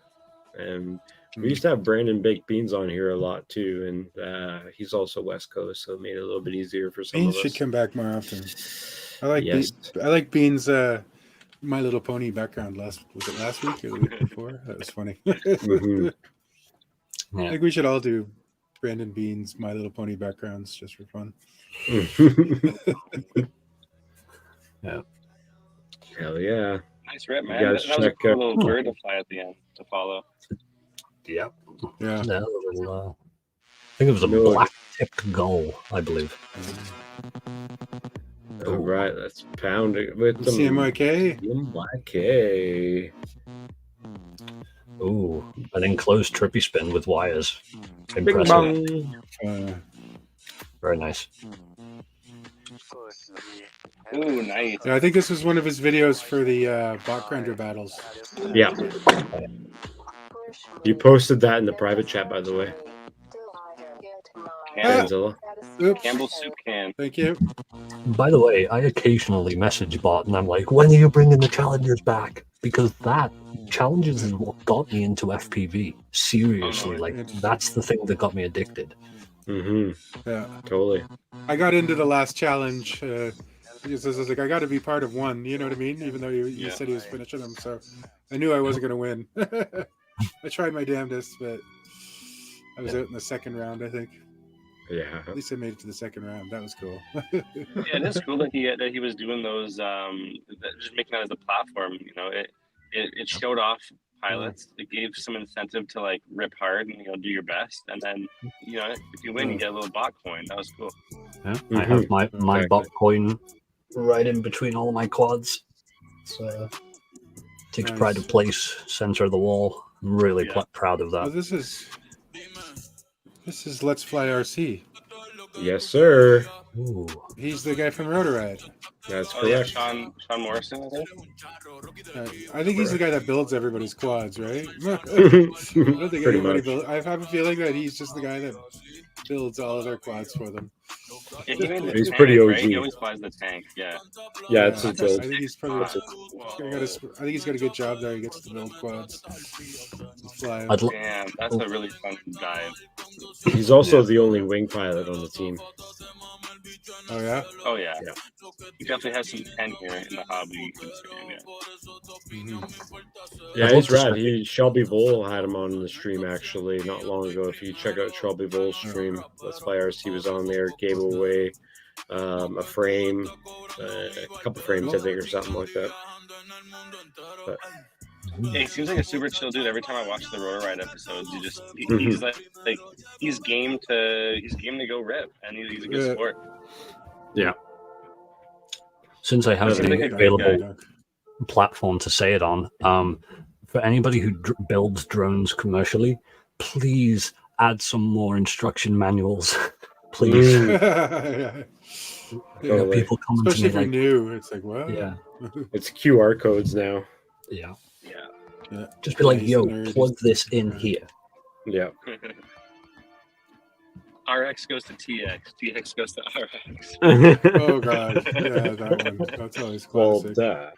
and we used to have Brandon Baked Beans on here a lot too, and he's also West Coast, so it made it a little bit easier for some Beans of should us. come back more often. I like Yes. I like Beans My Little Pony background was it last week or the week before? That was funny. Mhm. I think we should all do Brandon Beans My Little Pony backgrounds just for fun. Yeah. Hell yeah! Nice rip, You man. guys That was a check cool little bird to fly at the end to follow. Yep. Yeah. Yeah, a little, I think it was a No. black-tipped gull, I believe. All right, let's pound it with the CMYK. CMYK. Ooh, an enclosed trippy spin with wires. Bing Impressive. bong. Very nice. Ooh, nice. Yeah, I think this was one of his videos for the Botgrander battles. Yeah. You posted that in the private chat, by the way. Danzilla. Oops. Campbell's soup can. Thank you. By the way, I occasionally message Bot and I'm like, when are you bringing the challengers back? Because that challenges is what got me into FPV. Seriously, that's the thing that got me addicted. Mm-hmm. Yeah. Totally. I got into the last challenge because I was like, I got to be part of one. You know what I mean? Even though you said he was finishing them, so I knew I wasn't going to win. I tried my damnedest, but I was out in the second round, I think. Yeah. At least I made it to the second round. That was cool. Yeah, it is cool that he was doing those just making that as a platform. You know, it showed off pilots. It gave some incentive to like rip hard and do your best, and then if you win, you get a little bot coin. That was cool. Yeah, I have my Exactly. bot coin right in between all my quads. So takes pride of place, center of the wall. I'm really proud of that. Oh, this is Let's Fly RC. Yes, sir. Ooh. He's the guy from Rotorad. That's Oh yeah, correct. Sean Morrison, I think. I think he's the guy that builds everybody's quads, right? I don't think Pretty anybody much. builds. I have a feeling that he's just the guy that builds all of their quads for them. Yeah, he made the He's tank, pretty right? OG. He always flies the tank. Yeah. Yeah, it's his I build. think he's probably. Whoa. I think he's got a good job there. He gets to build quads. Fly 'em. Damn, that's a really fun dive. He's also the only wing pilot on the team. Oh yeah. Oh yeah. Yeah. You definitely have some 10 here in the hobby. You can stream, Yeah, I'd love he's to rad. say- Shelby Bull had him on the stream actually not long ago. If you check out Shelby Bull's stream, Let's Fly RC was on there, gave away a frame, a couple frames, I think, or something like that. But Yeah, he seems like a super chill dude. Every time I watch the Rotor Ride episodes, he's like he's game to go rip, and he's a good sport. yeah, Since I have Seems the like a great available guy. platform to say it on, for anybody who builds drones commercially, please add some more instruction manuals. Please. Yeah. Totally. People come Especially if to me you're new, it's like what? yeah, it's QR codes now. yeah. Yeah. Just be like, he's a yo, nerd. plug this in here. Yeah, RX goes to TX. TX goes to RX. Oh god, yeah, that one. That's always well, classic. duh.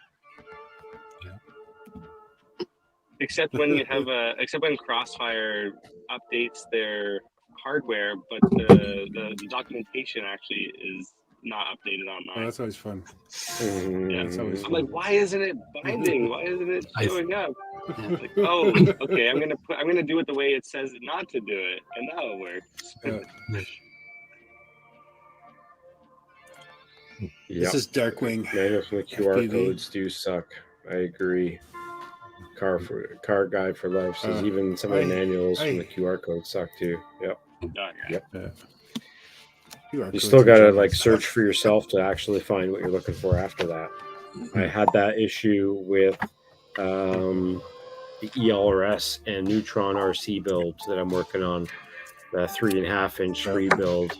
Except when Crossfire updates their hardware, but the documentation actually is not updated Oh, online. that's always fun. Yeah. That's always I'm fun. like, why isn't it binding? Why isn't it showing up? Like, oh, okay, I'm gonna do it the way it says not to do it, and now it works. This is Darkwing. Manuals from the QR FPV. codes do suck. I agree. Car guide for life says even some of the manuals from the QR codes suck too. Yep. Yep. You still gotta like search for yourself to actually find what you're looking for after that. I had that issue with the ELRS and Neutron RC builds that I'm working on, the 3.5-inch rebuild,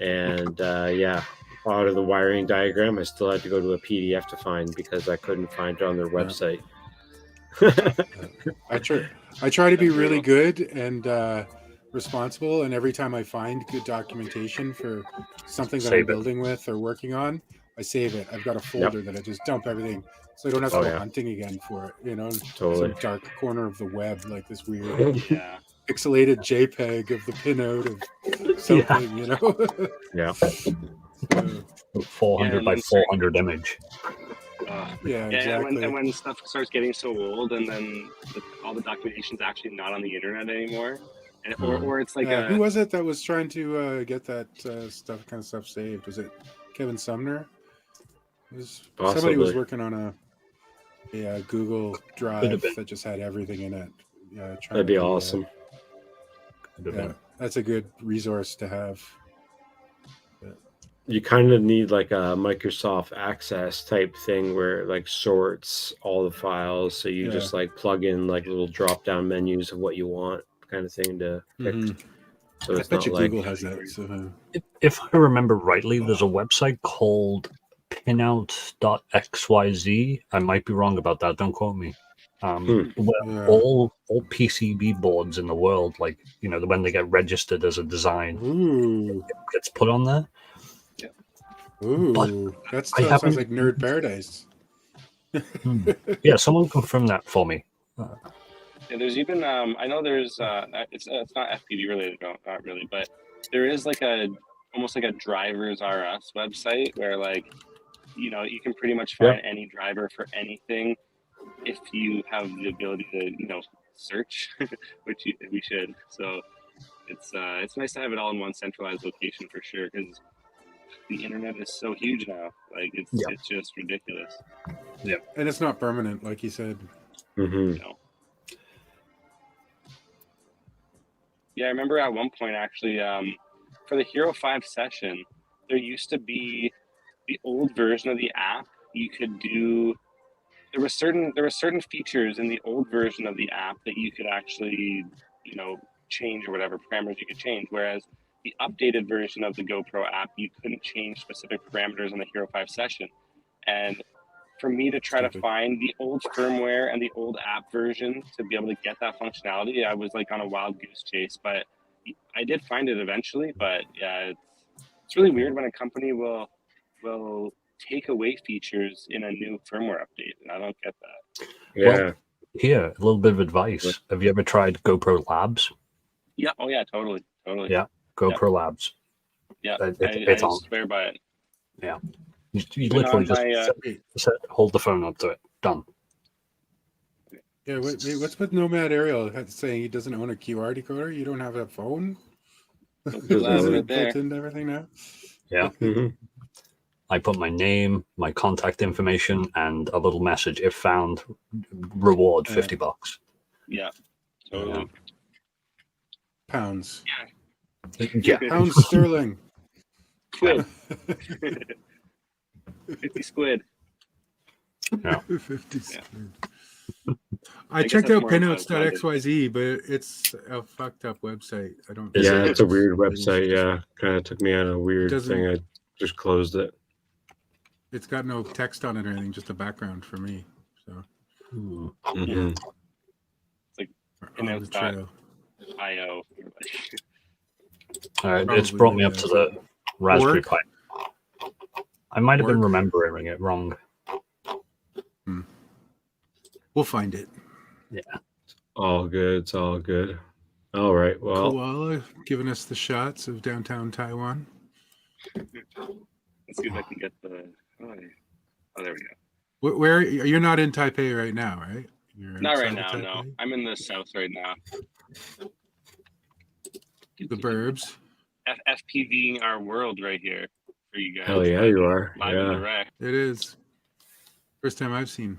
and out of the wiring diagram, I still had to go to a PDF to find because I couldn't find it on their website. I try to be really good and responsible, and every time I find good documentation for something that I'm building with or working on, I save it. I've got a folder that I just dump everything, so I don't have to go hunting again for it. You know, some dark corner of the web, like this weird pixelated JPEG of the pinout of something. You know, yeah. 400 by 400 image. Exactly. And when stuff starts getting so old, and then all the documentation is actually not on the internet anymore, and or it's like who was it that was trying to get that stuff saved? Was it Kevin Sumner? Somebody was working on a Google Drive that just had everything in it. Yeah, that'd be awesome. That's a good resource to have. You kind of need like a Microsoft Access type thing where it like sorts all the files, so you just like plug in like little drop down menus of what you want, kind of thing to pick. So it's not like Google has that. So. If I remember rightly, there's a website called pinout.xyz. I might be wrong about that. Don't quote me. Where all PCB boards in the world, like when they get registered as a design, it gets put on there. Ooh, that sounds like nerd paradise. Yeah, someone confirm that for me. Yeah, there's even I know there's it's not FPV related, no, not really, but there is like almost like a drivers RS website where like you can pretty much find any driver for anything if you have the ability to search, which we should. So it's nice to have it all in one centralized location for sure, because the internet is so huge now. Like it's just ridiculous. Yeah, and it's not permanent, like you said. Yeah, I remember at one point actually for the Hero 5 session, there used to be the old version of the app. You could do there were certain features in the old version of the app that you could actually, change or whatever parameters you could change. Whereas the updated version of the GoPro app, you couldn't change specific parameters on the Hero 5 session. And for me to try to find the old firmware and the old app version to be able to get that functionality, I was like on a wild goose chase. But I did find it eventually. But yeah, it's really weird when a company will take away features in a new firmware update, and I don't get that. Yeah. Well, here, a little bit of advice. Have you ever tried GoPro Labs? Yeah. Oh yeah, totally. Yeah, GoPro Labs. Yeah, it's I on. swear by it. Yeah. You literally just hold the phone up to it. Done. Yeah, what's with Nomad Ariel saying he doesn't own a QR decoder? You don't have a phone? Isn't it built into everything now? Yeah. Mm-hmm. I put my name, my contact information, and a little message. If found, reward $50. Yeah. Totally. Pounds. Yeah. Pounds sterling. Quid. 50 squid. Yeah. 50 squid. I checked out pinouts.xyz, but it's a fucked up website. I don't. Yeah, it's a weird website. Yeah, kind of took me on a weird thing. I just closed it. It's got no text on it or anything, just a background for me. So. Mm-hmm. It's like pinouts.io. All right, it's brought me up to the Raspberry Pi. I might have been remembering it wrong. We'll find it. Yeah. All good. It's all good. All right. Well, Koala giving us the shots of downtown Taiwan. Let's see if I can get the. Oh, there we go. Where you're not in Taipei right now, right? You're not right now. No, I'm in the south right now. The burbs. FPVing our world right here for you guys. Hell yeah, you are. Live and direct. It is. First time I've seen.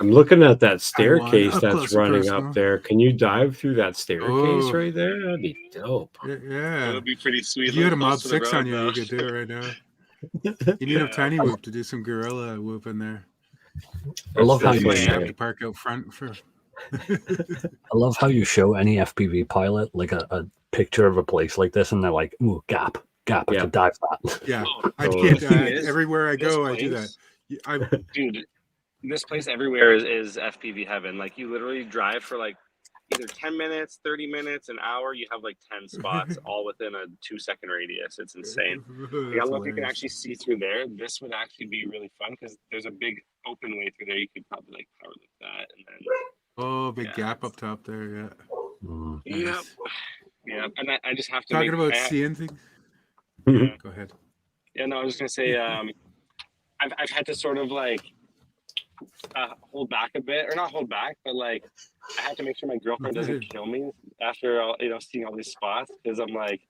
I'm looking at that staircase that's running up there. Can you dive through that staircase right there? That'd be dope. Yeah. That would be pretty sweet. If you had a Mob 6 on you, you could do it right now. You need a tiny whoop to do some gorilla whoop in there. I love how you have to park out front for. I love how you show any FPV pilot like a picture of a place like this, and they're like, "Ooh, gap, I could dive that." Yeah, I can't. Everywhere I go, I do that. Dude, this place everywhere is FPV heaven. Like you literally drive for like either 10 minutes, 30 minutes, an hour. You have like 10 spots all within a 2-second radius. It's insane. I don't know if you can actually see through there. This would actually be really fun because there's a big open way through there. You could probably like power lift that and then. Big gap up top there. Yeah. Yeah. And I just have to. Talking about seeing things. Go ahead. Yeah, no, I was just gonna say. I've had to sort of like. Hold back a bit, or not hold back, but like I have to make sure my girlfriend doesn't kill me after seeing all these spots because I'm like,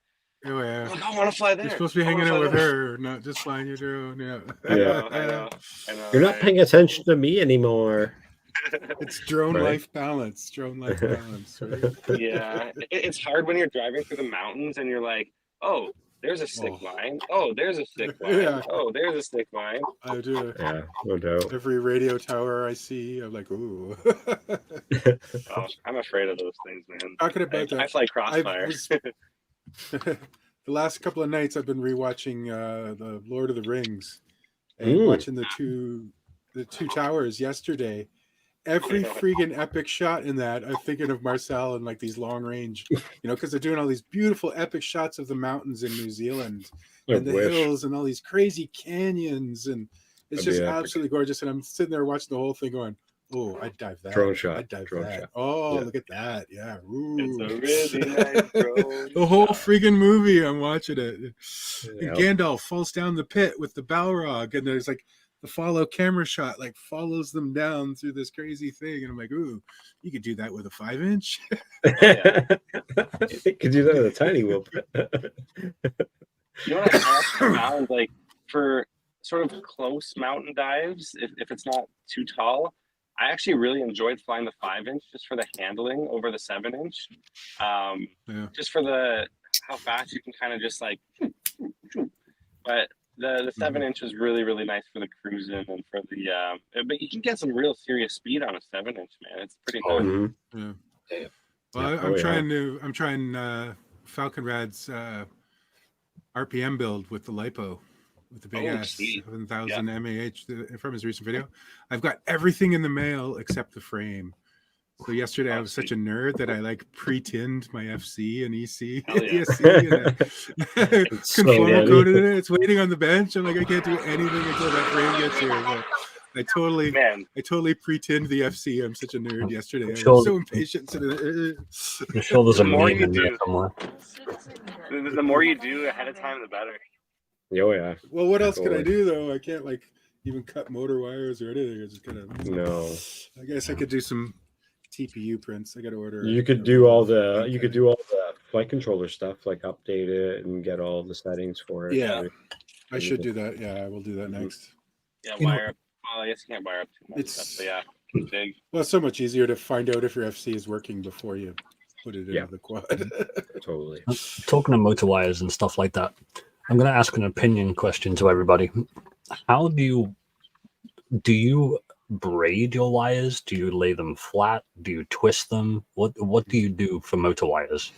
oh yeah, I don't want to fly there. You're supposed to be hanging out with her, not just flying your drone. Yeah, I know. You're not paying attention to me anymore. It's drone life balance. Drone life balance. Right? Yeah, it's hard when you're driving through the mountains and you're like, oh. There's a sick line. Oh, there's a sick line. Yeah. Oh, there's a sick line. I do. Yeah, no doubt. Every radio tower I see, I'm like, ooh. I'm afraid of those things, man. Talking about that, I fly Crossfire. The last couple of nights, I've been rewatching the Lord of the Rings and watching the two towers yesterday. Every freaking epic shot in that, I'm thinking of Marcel and like these long range, because they're doing all these beautiful epic shots of the mountains in New Zealand and the hills and all these crazy canyons. And it's just absolutely gorgeous. And I'm sitting there watching the whole thing going, oh, I'd dive that. Drone shot. I'd dive that. Shot. Oh, look at that. Yeah. Ooh. It's a really nice drone The whole freaking movie, I'm watching it. And Gandalf falls down the pit with the Balrog and there's like, the follow camera shot like follows them down through this crazy thing, and I'm like, "Ooh, you could do that with a 5-inch." You could do that with a tiny whoop. You know what I found? Like for sort of close mountain dives, if it's not too tall, I actually really enjoyed flying the 5-inch just for the handling over the 7-inch. Just for how fast you can kind of just like. But the 7-inch is really nice for the cruising and for the but you can get some real serious speed on a 7-inch, man. It's pretty nice. Yeah. Yeah. Well, I'm trying Falcon Rad's RPM build with the lipo, with the big ass 7,000 mAh from his recent video. I've got everything in the mail except the frame. So yesterday I was such a nerd that I like pre-tinned my FC and EC, ESC, and conformal coded it. It's waiting on the bench. I'm like, I can't do anything until that frame gets here. But I totally pre-tinned the FC. I'm such a nerd yesterday. I was so impatient. I'm sure there's a meme in there somewhere. The more you do ahead of time, the better. Oh yeah. Well, what else can I do though? I can't like even cut motor wires or anything. I just kind of I guess I could do some TPU prints. I got to order. You could do all the flight controller stuff, like update it and get all the settings for it. Yeah, I should do that. Yeah, I will do that next. Yeah, wire up. Well, I guess you can't wire up too much stuff, but yeah, it's big. Well, it's so much easier to find out if your FC is working before you put it into the quad. Totally. Talking of motor wires and stuff like that, I'm going to ask an opinion question to everybody. How do you braid your wires? Do you lay them flat? Do you twist them? What do you do for motor wires?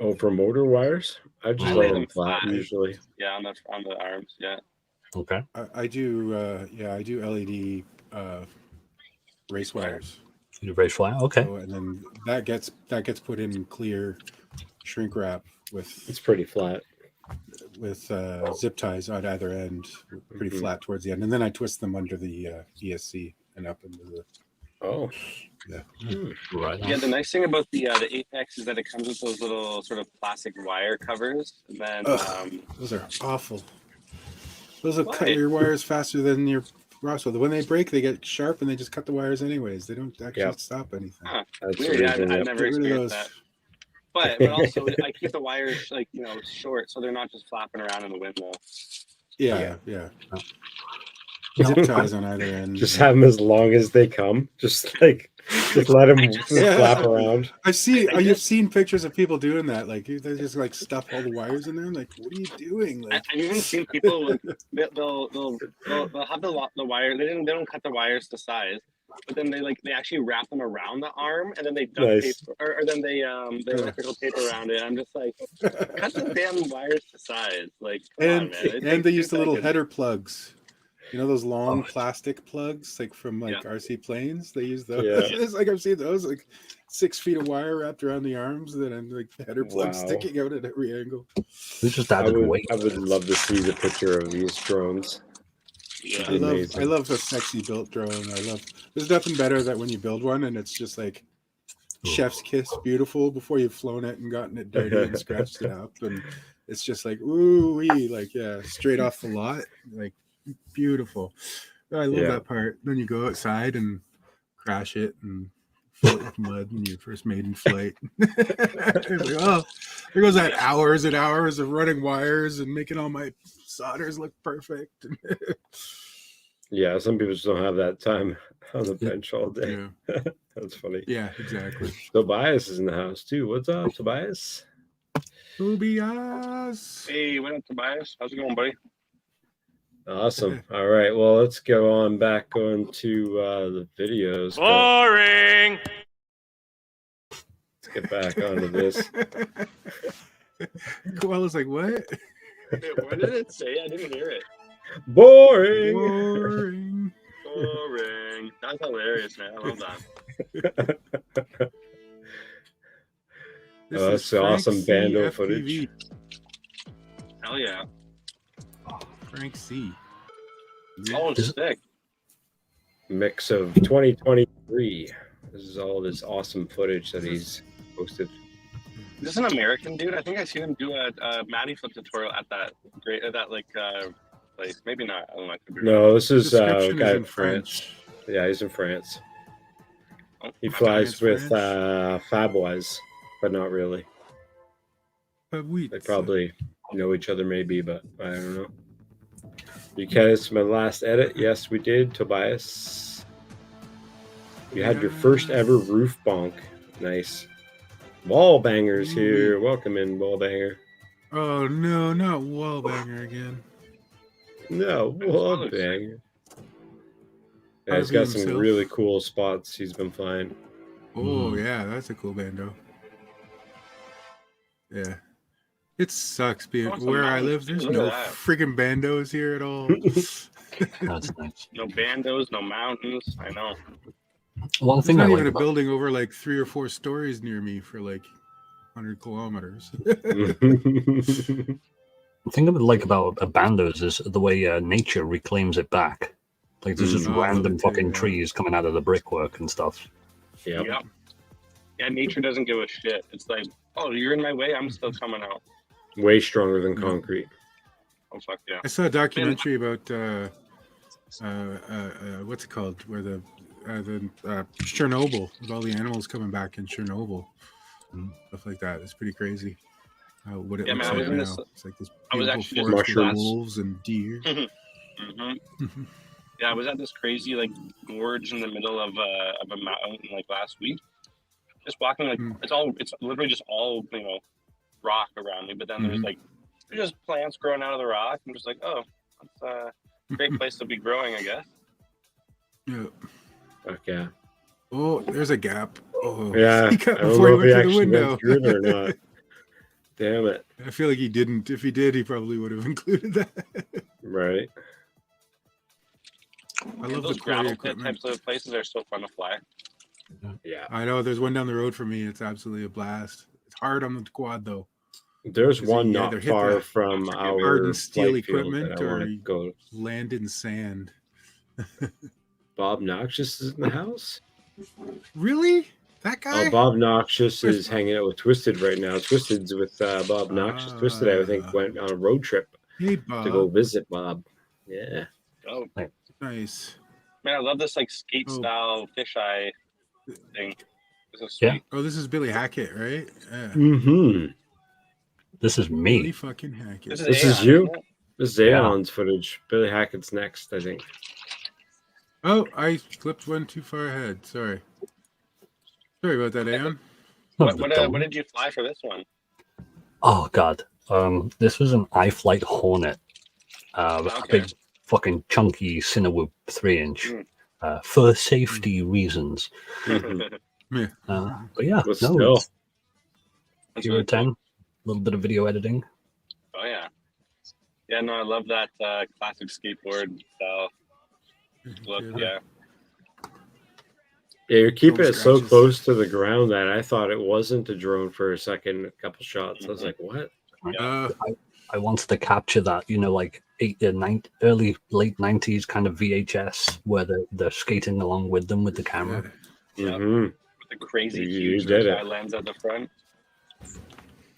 Oh, for motor wires, I just lay them flat usually. Yeah, on the arms. Yeah. Okay. I do. I do LED race wires. You do race wire. Okay. So, and then that gets put in clear shrink wrap with. It's pretty flat. With zip ties on either end, pretty flat towards the end, and then I twist them under the ESC and up into the. Oh, yeah. Right. Yeah, the nice thing about the Apex is that it comes with those little sort of plastic wire covers, and then those are awful. Those will cut your wires faster than your Roswell. When they break, they get sharp, and they just cut the wires anyways. They don't actually stop anything. Huh. Weird. Yeah, I've never experienced that. But also, I keep the wires short, so they're not just flapping around in the wind though. Yeah. Zip ties on either end. Just have them as long as they come. Just let them flap around. I've seen pictures of people doing that. Like they just like stuff all the wires in there. I'm like, what are you doing? Like, I've even seen people they'll have the wire. They don't cut the wires to size. But then they actually wrap them around the arm, and then they duct tape, or then they electrical tape around it. I'm just like, cut the damn wires to size, like. Come on, man. And they use the little header plugs. You know those long plastic plugs, like from RC planes. They use those. Yeah. It's like I've seen those, like 6 feet of wire wrapped around the arms, and then like the header plugs sticking out at every angle. We just added weight. I would love to see the picture of these drones. Yeah. I love a sexy built drone. There's nothing better than when you build one and it's just like chef's kiss beautiful before you've flown it and gotten it dirty and scratched it up, and it's just like ooh wee, like straight off the lot, like beautiful. I love that part. Then you go outside and crash it and float with mud when you first made in flight. It's like, oh, there goes that hours and hours of running wires and making all my solders look perfect. Yeah, some people just don't have that time on the bench all day. Yeah. That's funny. Yeah, exactly. Tobias is in the house too. What's up, Tobias? Tobias. Hey, what up, Tobias? How's it going, buddy? Awesome. All right. Well, let's go on back on to the videos. Boring. Let's get back onto this. Koala's like, what? What did it say? I didn't hear it. Boring. That's hilarious, man. I love that. That's awesome bando footage. Hell yeah. Frank C. Oh, sick. Mix of 2023. This is all this awesome footage that he's posted. Is this an American dude? I think I've seen him do a Matty flip tutorial at that place. Maybe not. I don't know. No, this is a guy in France. Yeah, he's in France. Oh, he flies with Fabwise, but not really. They probably know each other, maybe, but I don't know. You catch my last edit? Yes, we did, Tobias. You had your first ever roof bonk. Nice. Wall bangers here. Welcome in, wall banger. Oh no, not wallbanger again. No, wall bang. Yeah, he's Harvey got some himself. really cool spots he's been flying. Oh yeah, that's a cool bando. Yeah. It sucks being Oh, some where I live. mountains, too. There's Look at no that. friggin' bandos here at all. That's nice. No bandos, no mountains. I know. One There's thing I not like even a about building over like 3 or 4 stories near me for like 100 kilometers. the thing I like about bandos is the way nature reclaims it back. Like there's just Oh, random that too, fucking yeah. trees coming out of the brickwork and stuff. Yep. Yep. Yeah, nature doesn't give a shit. It's like, oh, you're in my way. I'm still coming out. Way stronger than Yeah. concrete. Oh fuck yeah. I saw a documentary about what's it called, where the Chernobyl, with all the animals coming back in Chernobyl, stuff like that. It's pretty crazy. What it Yeah, looks man, I like was in now. this- It's like this I was beautiful actually just forest with mushrooms. wolves and deer. Mm-hmm. Yeah, I was at this crazy like gorge in the middle of a mountain like last week. Just walking like it's literally just all rock around me. But then there's like just plants growing out of the rock. I'm just like, oh, that's a great place to be growing, I guess. Yeah. Fuck yeah. Oh, there's a gap. Oh, Yeah. he I got don't before know he if he went through the actually window. went through it or not. Damn it. I feel like he didn't. If he did, he probably would have included that. Right. I love Those the quarry gravel pit equipment. types of places are so fun to fly. Yeah. I know there's one down the road from me. It's absolutely a blast. It's hard on the quad though. There's Is it- one yeah, not they're hit far the from hard our and steel flight field that equipment I want or to go. land in sand. Bob Noxious is in the house. Really? That guy? Oh, Bob Noxious is hanging out with Twisted right now. Twisted's with Bob Noxious. Twisted, I think, went on a road trip Hey, to go Bob. visit Bob. Yeah. Oh Nice. man, I love this like skate Oh. style fisheye thing. This is Yeah. sweet. Oh, this is Billy Hackett, right? Yeah. Mm-hmm. This is Billy me. fucking Hackett. This This is Aeon, you? isn't it? This is Aeon's footage. Billy Hackett's next, I think. Oh, I flipped one too far ahead. Sorry. Sorry about that, Aeon. What did you fly for this one? Oh god. This was an iFlight Hornet. A Okay. big fucking chunky Cinewoop 3-inch. For safety reasons. Yeah. But yeah, But no, still. That's Hero really 10. cool. A little bit of video editing. Oh yeah. Yeah, no, I love that classic skateboard style look. Yeah. Yeah, you're keeping No it so scratches. close to the ground that I thought it wasn't a drone for a second. A couple shots. I was like, what? I wanted to capture that, like early, late 90s kind of VHS where they're skating along with them with the camera. Yeah. Mm-hmm. With the crazy You huge did it. eye lens at the front.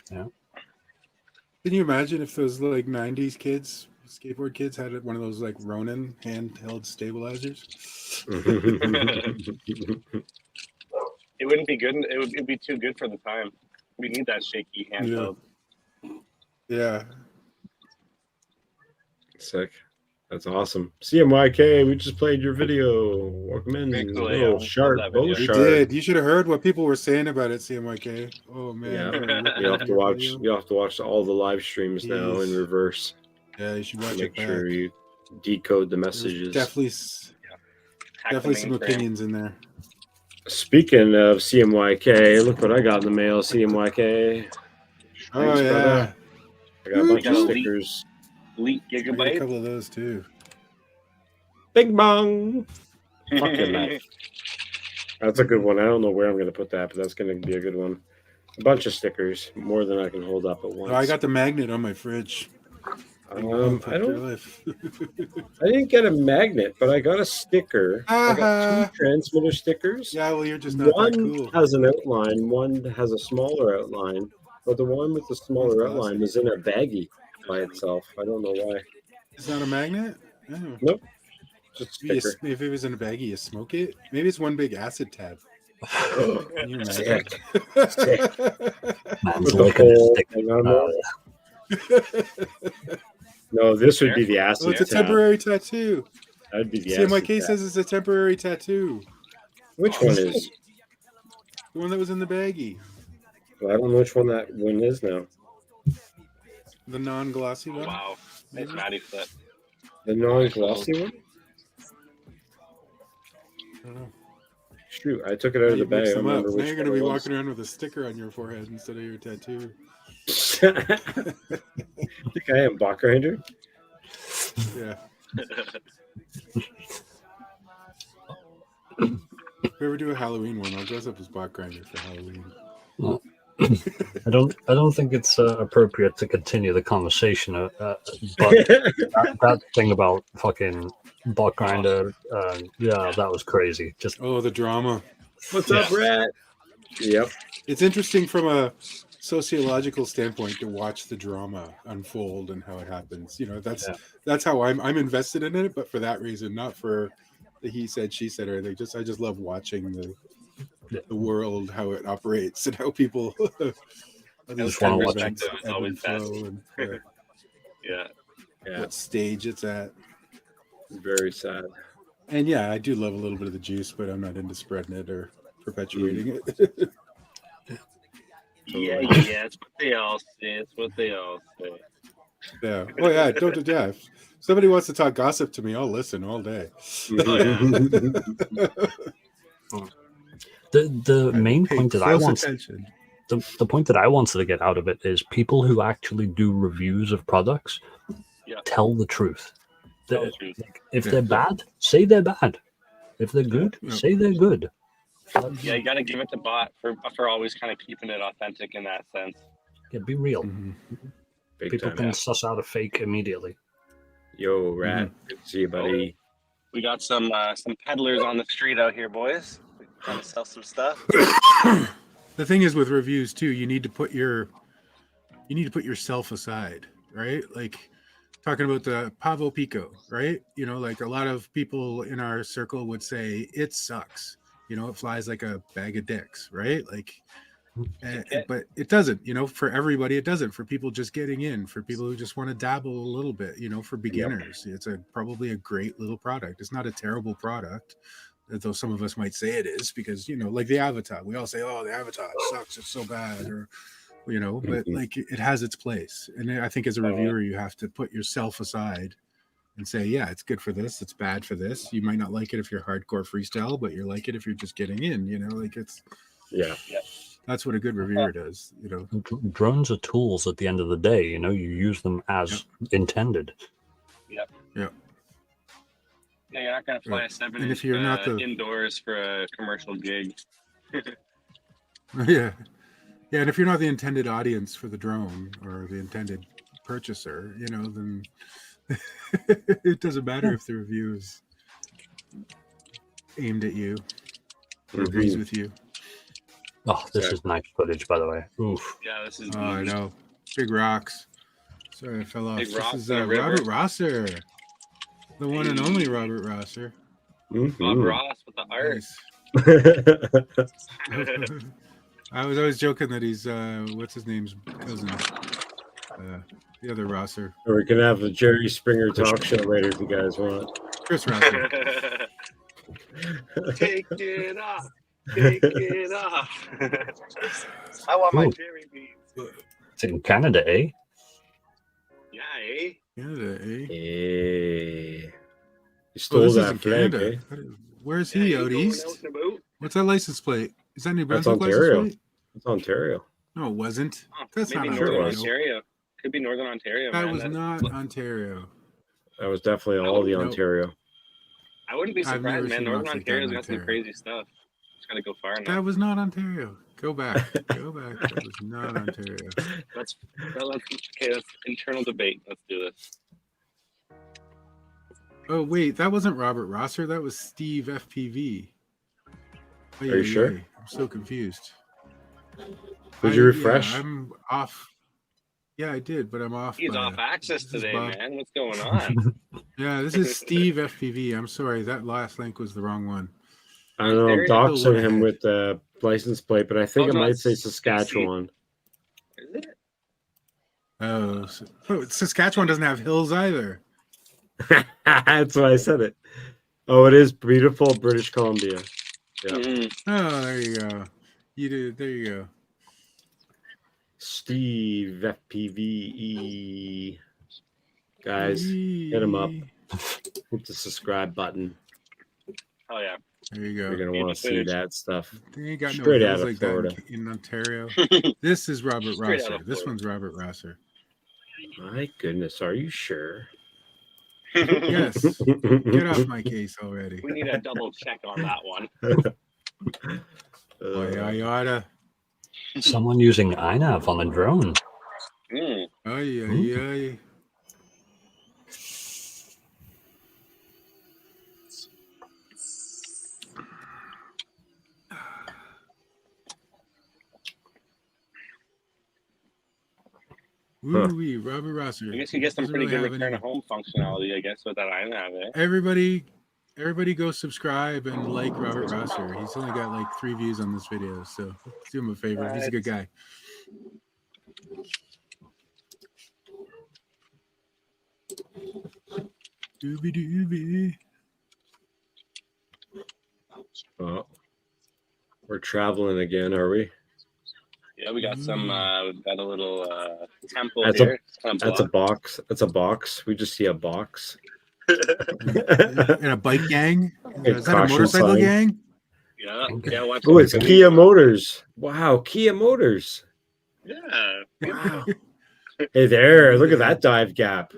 Can you imagine if those like 90s kids, skateboard kids, had one of those like Ronin handheld stabilizers? It wouldn't be good. It'd be too good for the time. We need that shaky handheld. Yeah. Sick. That's awesome. CMYK, we just played your video. Welcome in. Very cool, Little yeah. sharp, Love that bow video. You sharp. did. You should have heard what people were saying about it, CMYK. Oh man. Yeah. I'm gonna look You have at to your watch. video. You have to watch all the live streams now in Jeez. reverse. Yeah, you should watch Make it back. sure you decode the There's messages. definitely Hack the some mainframe. opinions in there. Speaking of CMYK, look what I got in the mail. CMYK. Oh Thanks, yeah. brother. I got a bunch got of a leak. stickers. Elite I got a Gigabyte. couple of those too. Bing bong. Fucking knife. That's a good one. I don't know where I'm going to put that, but that's going to be a good one. A bunch of stickers, more than I can hold up at once. Oh, I got the magnet on my fridge. I didn't get a magnet, but I got a sticker. I got two transmitter stickers. Yeah, well, you're just not One that cool. has an outline, one has a smaller outline, but the one with the smaller That's outline was in a baggie by itself. I don't know why. It's not a magnet? Oh. Nope. Just a Maybe sticker. if it was in a baggie, you smoke it? Maybe it's one big acid tab. Can you imagine? Sick. Man's With the licking his whole stick. thing on there. No, this would be the acid Oh, it's a tab. temporary tattoo. That'd be the acid CMYK tab. says it's a temporary tattoo. Which one is? The one that was in the baggie. Well, I don't know which one that one is now. The non-glossy Oh, one. wow. Nice Matty flip. The non-glossy one? I don't know. Shoot, I took it out Now of the you've bag. I mixed don't them up. remember Now which you're going to one be it was. walking around with a sticker on your forehead instead of your tattoo. I think I am Bach Grinder. Yeah. If we ever do a Halloween one, I'll dress up as Bot Grinder for Halloween. Well, I don't think it's appropriate to continue the conversation. But that thing about fucking bot grinder, yeah, that was crazy. Just Oh, the drama. What's up, Rat? Yep. It's interesting from a sociological standpoint to watch the drama unfold and how it happens. You know, that's how I'm invested in it, but for that reason, not for the he said, she said, or anything. I just love watching the world, how it operates, and how people just want to watch it. Perspective is always best. and Yeah. what stage it's at. Very sad. And yeah, I do love a little bit of the juice, but I'm not into spreading it or perpetuating it. Yeah, it's what they all say. It's what they all say. Yeah. Oh yeah. Don't. Yeah. If somebody wants to talk gossip to me, I'll listen all day. The main Pay point that I close want attention. the point that I wanted to get out of it is people who actually do reviews of products tell the truth. If they're bad, say they're bad. If they're good, say they're good. Yeah, you got to give it to bot for always kind of keeping it authentic in that sense. Yeah, be real. Mm-hmm. People can suss out a fake immediately. Yo, Rat. Good to see you, buddy. We got some peddlers on the street out here, boys. We're trying to sell some stuff. The thing is with reviews too, you need to put yourself aside, right? Like talking about the Pavo Pico, right? You know, like a lot of people in our circle would say it sucks. You know, it flies like a bag of dicks, right? Like, but it doesn't. You know, for everybody, it doesn't. For people just getting in, for people who just want to dabble a little bit, you know, for beginners, it's probably a great little product. It's not a terrible product, though some of us might say it is, because, you know, like the Avatar, we all say, oh, the Avatar sucks, it's so bad, or, you know, but like it has its place. And I think as a reviewer, you have to put yourself aside and say, yeah, it's good for this, it's bad for this. You might not like it if you're hardcore freestyle, but you like it if you're just getting in, you know, like it's that's what a good reviewer does, you know. Drones are tools at the end of the day, you know, you use them as intended. Yeah, you're not gonna fly a 7-inch if you're not indoors for a commercial gig. Yeah, and if you're not the intended audience for the drone or the intended purchaser, you know, then it doesn't matter if the review is aimed at you or agrees with you. Oh, this is nice footage, by the way. Oof. Yeah, this is. Oh, I know. Big rocks. Sorry, I fell off. Big This rocks is in a river. Robert Rosser, the one and only Robert Rosser. Bob Ross with the art. Nice. I was always joking that he's what's his name's cousin, the other Rosser. Or we can have a Jerry Springer talk show later if you guys want. Chris Rosser. Take it off. Take it off. I want my Jerry beans. It's in Canada, eh? Yeah, eh? Canada, eh? Hey. You stole this that isn't flag, Canada. eh? Where's he? Out east? What's that license plate? Is that New That's Brunswick Ontario. license plate? It's Ontario. No, it wasn't. Oh, That's maybe not Northern Ontario. Ontario. Could be Northern Ontario. That man. was not Ontario. That was definitely all the Ontario. I wouldn't be I've never surprised, man. seen Northern one like that Ontario's in got some Ontario. crazy stuff. Just gotta go far enough. That was not Ontario. Go back. Go back. That was not Ontario. Let's internal debate. Let's do this. Oh, wait. That wasn't Robert Rosser. That was Steve FPV. Are you sure? I'm so confused. Did you refresh? Yeah, I'm off. Yeah, I did, but I'm off. He's by- off access this is today, Bob. man. What's going on? Yeah, this is Steve FPV. I'm sorry. That last link was the wrong one. I don't know. I'm There you go. doxing him with the license plate, but I think Oh, it no, might it's say Saskatchewan. Is it? Oh, Saskatchewan doesn't have hills either. That's why I said it. Oh, it is beautiful British Columbia. Yeah. Mm. Oh, there you go. You do. There you go. Steve FPVE. Guys, hit him up. Hit the subscribe button. Oh yeah. There you You're go. gonna want to see that stuff. They ain't got Straight no out hills of like Florida. that in Ontario. This is Robert Straight out Rosser. of This Florida. one's Robert Rosser. My goodness, are you sure? Yes. Get off my case already. We need a double check on that one. I oughta. Someone using iNav on a drone. Mm. Ay, ay, ay. Woo-wee, Robert Rosser. I guess you get some Doesn't pretty really good have return any- to home functionality, I guess, with that iNav, eh? Everybody go subscribe and like Robert Rosser. He's only got like 3 views on this video, so do him a favor. He's a good guy. Doobie doobie. Oh, we're traveling again, are we? Yeah, we got some. We've got a little temple That's here. That's a box. That's a box. We just see a box. And a bike gang? Is that a caution motorcycle sign. gang? Yeah, yeah. Watch Oh, it's out. Kia Motors. Wow, Kia Motors. Yeah. Wow. Hey there, look at that dive gap.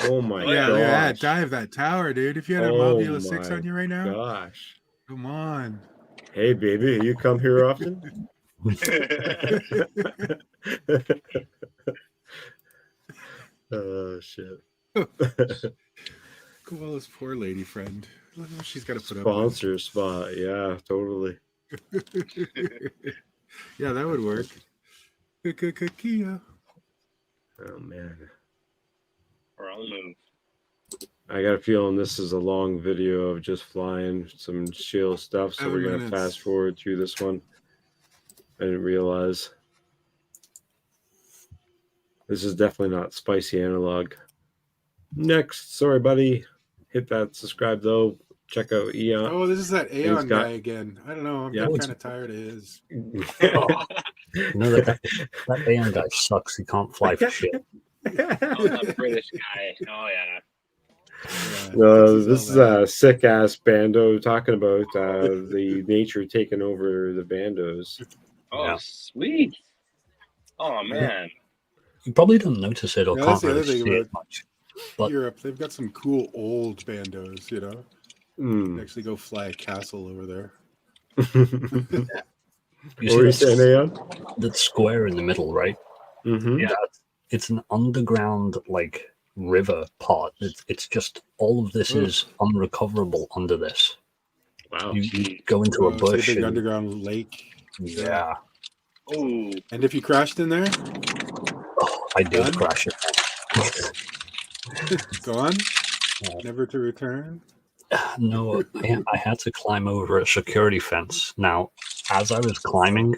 Oh my Yeah, gosh. look at that. Dive that tower, dude. If you had a Oh Mobula 6 my on you right now, Gosh. come on. Hey baby, you come here often? Oh shit. Koala's poor lady friend. Look what she's got to put Sponsor spot. Yeah, totally. up with. Yeah, that would work. Kia. Oh man. We're on the move. I got a feeling this is a long video of just flying some chill stuff, so 7 we're gonna minutes. fast forward through this one. I didn't realize. This is definitely not spicy analog. Next, sorry buddy. Hit that subscribe though. Check out Aeon. Oh, this is that he's Aeon got- guy again. I don't know. I'm Yeah. kind of tired of his. Oh, no, that Aeon guy sucks. He can't fly for shit. Oh, that British guy. Oh yeah. This is a sick ass bando talking about the nature taking over the bandos. Oh Yeah. sweet. Oh man. You probably don't notice it or Yeah, that's can't the really other thing see it about much. But Europe, they've got some cool old bandos, you know. You Mm. can actually go fly a castle over there. What you were you see saying, Aeon? that square in the middle, right? Mm-hmm. Yeah, it's an underground like river part. It's just all of this Ugh. is unrecoverable under this. Wow. You go into a It's like bush. a big and- underground lake. yeah, Oh. And if you crashed in there, I did Done? crash it. gone, Oh. never to return. No, I had to climb over a security fence. Now, as I was climbing,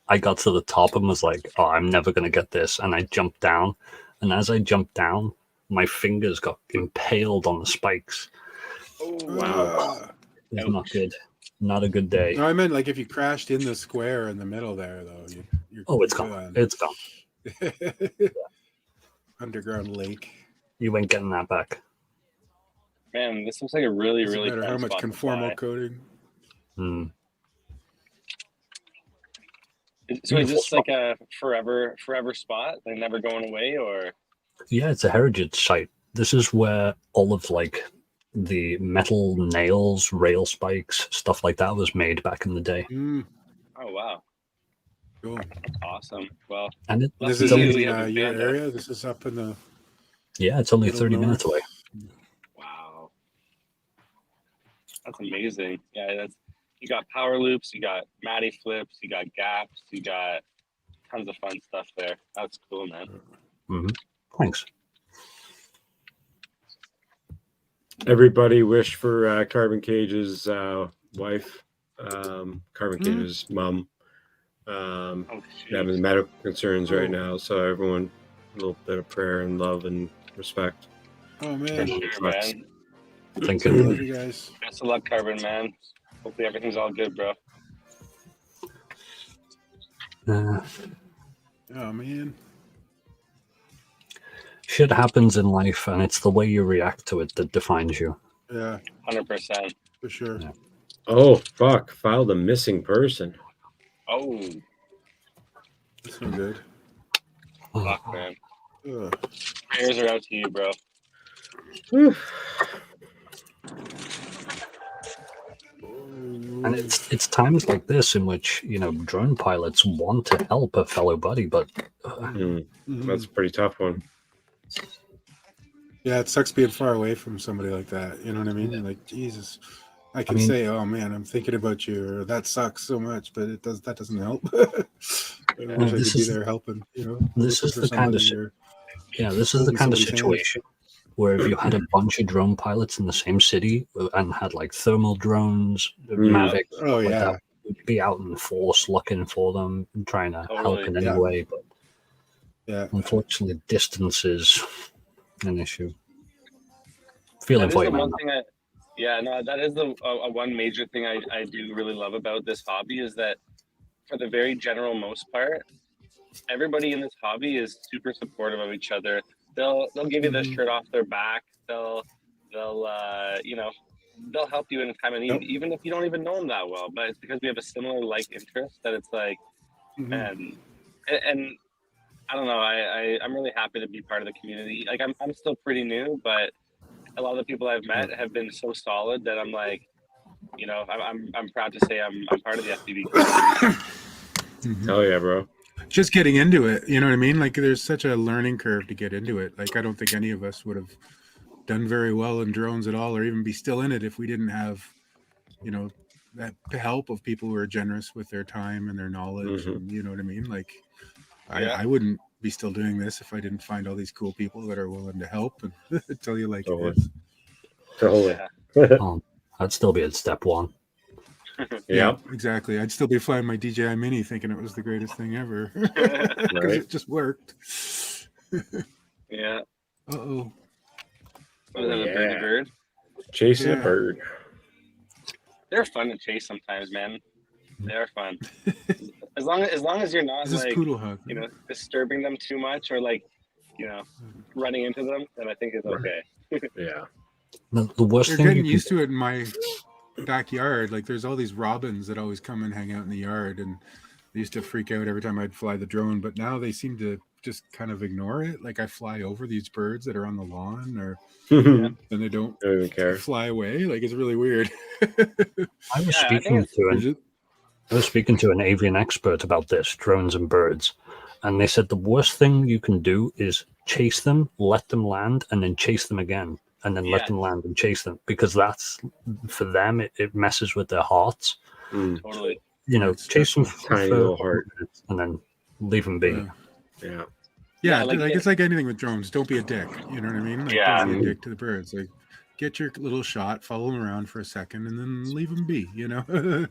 I got to the top and was like, "Oh, I'm never gonna get this," and I jumped down. And as I jumped down, my fingers got impaled on the spikes. Oh Wow. It's not good. Not a good day. No, I meant like if you crashed in the square in the middle there, though. You're Oh, it's gone. It's gone. Underground lake. You ain't getting that back. Man, this looks like a really, Doesn't really matter fun how much spot to conformal fly. coating. Hmm. So is this like a forever spot? Like never going away, or? Yeah, it's a heritage site. This is where all of like the metal nails, rail spikes, stuff like that was made back in the day. Mm, Oh wow, cool. awesome. Well, And it, This lucky is you, in we have a your band area. This is up in the yeah, it's only middle 30 north. minutes away. Wow, that's amazing. Yeah, that's you got power loops, you got Matty flips, you got gaps, you got tons of fun stuff there. That's cool, man. Hmm. Thanks. Everybody wish for Carbon Cage's wife, Carbon Cage's mom, Oh, having shoot. medical concerns right now. So everyone, a little bit of prayer and love and respect. Oh For man, sure, man. Thinking love you guys. Best of luck, Carbon, man. Hopefully everything's all good, bro. Oh man. Shit happens in life, and it's the way you react to it that defines you. Yeah, 100%. for sure. Yeah. Oh fuck! Filed a missing person. Oh, That's no good. fuck, man. Ugh. Prayers are out to you, bro. Whew. And it's times like this in which, you know, drone pilots want to help a fellow buddy, but That's a pretty tough one. Yeah, it sucks being far away from somebody like that. You know what I mean? You're like, Jesus. I can mean- say, "Oh man, I'm thinking about you," or "That sucks so much," but that doesn't help. I wish I could be there helping. You know, this looking is for the kind of somebody or this is the holding kind of somebody's hand. situation where if you had a bunch of drone pilots in the same city and had like thermal drones, Mavics, Oh like yeah, that, would be out in force looking for them, trying to help Totally. in any Yeah. way. But yeah. unfortunately, distance is an issue. Feeling That is for the you, man. one thing that is the one major thing I do really love about this hobby is that for the very general most part, everybody in this hobby is super supportive of each other. They'll give you the shirt off their back. They'll you know, they'll help you in a time of need, Yep. even if you don't even know them that well. But it's because we have a similar interest that it's like, and I don't know. I'm really happy to be part of the community. Like I'm still pretty new, but a lot of the people I've met have been so solid that I'm like, you know, I'm proud to say I'm part of the FPV community. Hell yeah, bro. Just getting into it, you know what I mean? Like, there's such a learning curve to get into it. Like, I don't think any of us would have done very well in drones at all, or even be still in it if we didn't have, you know, that help of people who are generous with their time and their knowledge. And, you know what I mean? Like, I wouldn't be still doing this if I didn't find all these cool people that are willing to help and tell you like it is. Totally. I'd still be at step one. Yeah, exactly. I'd still be flying my DJI Mini thinking it was the greatest thing ever because it just worked. Yeah. Uh-oh. What is that, a birdie bird? Chasing a bird. They're fun to chase sometimes, man. They are fun. as long as you're not This is poodle hug, you know, disturbing them too much or like, you know, running into them, then I think it's okay. Yeah. The worst They're thing getting used to it in my backyard. Like, there's all these robins that always come and hang out in the yard, and they used to freak out every time I'd fly the drone, but now they seem to just kind of ignore it. Like, I fly over these birds that are on the lawn, or and they don't even care. Fly away. Like, it's really weird. I was speaking to an avian expert about this, drones and birds, and they said the worst thing you can do is chase them, let them land, and then chase them again, and then let them land and chase them, because that's, for them, it messes with their hearts. Totally. You know, chase them for tiny little heart and then leave them be. Yeah, like it's like anything with drones. Don't be a dick. You know what I mean? Like, don't be a dick to the birds. Like, get your little shot, follow them around for a second, and then leave them be. You know,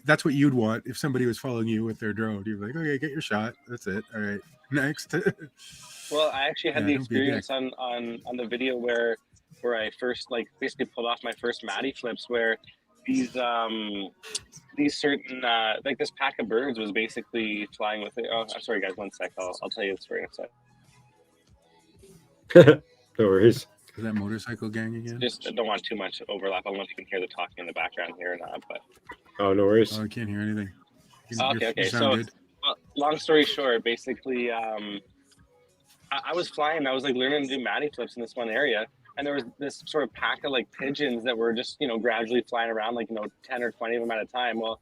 that's what you'd want if somebody was following you with their drone. You'd be like, okay, get your shot. That's it. All right, next. Well, I actually had the experience on the video where I first basically pulled off my first Matty flips, where these certain this pack of birds was basically flying with it. Oh, I'm sorry, guys. 1 sec. I'll tell you the story in a sec. No worries. Is that motorcycle gang again? Just don't want too much overlap. I don't know if you can hear the talking in the background here or not, but no worries. Oh, I can't hear anything. Okay. So, long story short, basically, I was flying. I was learning to do Matty flips in this one area, and there was this sort of pack of pigeons that were just gradually flying around, 10 or 20 of them at a time. Well,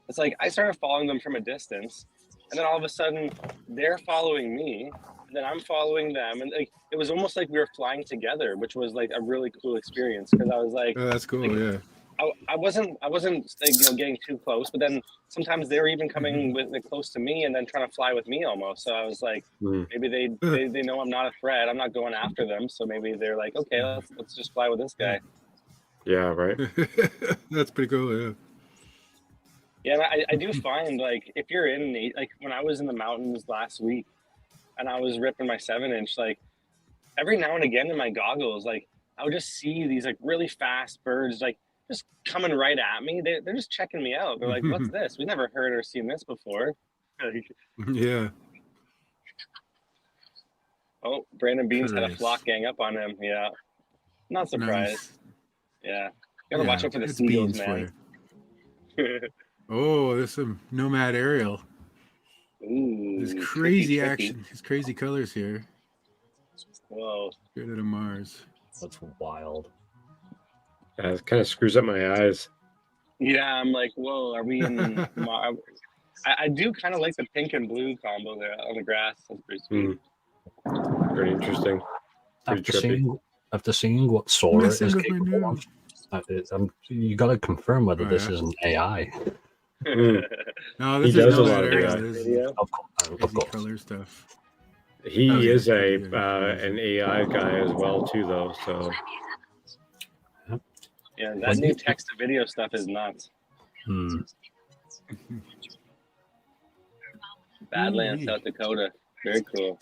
it's I started following them from a distance, and then all of a sudden they're following me, and then I'm following them, and it was almost like we were flying together, which was a really cool experience, because I was oh, that's cool. Yeah. I wasn't getting too close, but then sometimes they were even coming close to me and then trying to fly with me almost. So I was like, maybe they know I'm not a threat. I'm not going after them. So maybe they're like, okay, let's just fly with this guy. Yeah, right. That's pretty cool. Yeah. Yeah, and I do find if you're in when I was in the mountains last week and I was ripping my 7-inch, every now and again in my goggles, I would just see these really fast birds just coming right at me. They're just checking me out. They're like, what's this? We never heard or seen this before. Yeah. Oh, Brandon Beans had a Christ. flock gang up on him. Yeah, not surprised. Nice. Yeah, gotta watch out for the it's seagulls, beans man. for you. Oh, there's some nomad aerial. Ooh, There's tricky, crazy tricky. action. There's crazy colors here. Whoa. Straight out of Mars. That's wild. It kind of screws up my eyes. Yeah, I'm like, whoa, are we in? I do kind of like the pink and blue combo there on the grass. That's pretty sweet. Pretty interesting. Pretty trippy. After seeing what Sora Messing is with my capable of, you got to confirm whether this is an AI. No, He this does is a nomad lot of aerial. AI. This is Yeah. Of crazy course. color stuff. He Oh, yeah, is a crazy. an AI guy as well too, though. So Yeah, that new text to video stuff is nuts. Badlands, South Dakota. Very cool.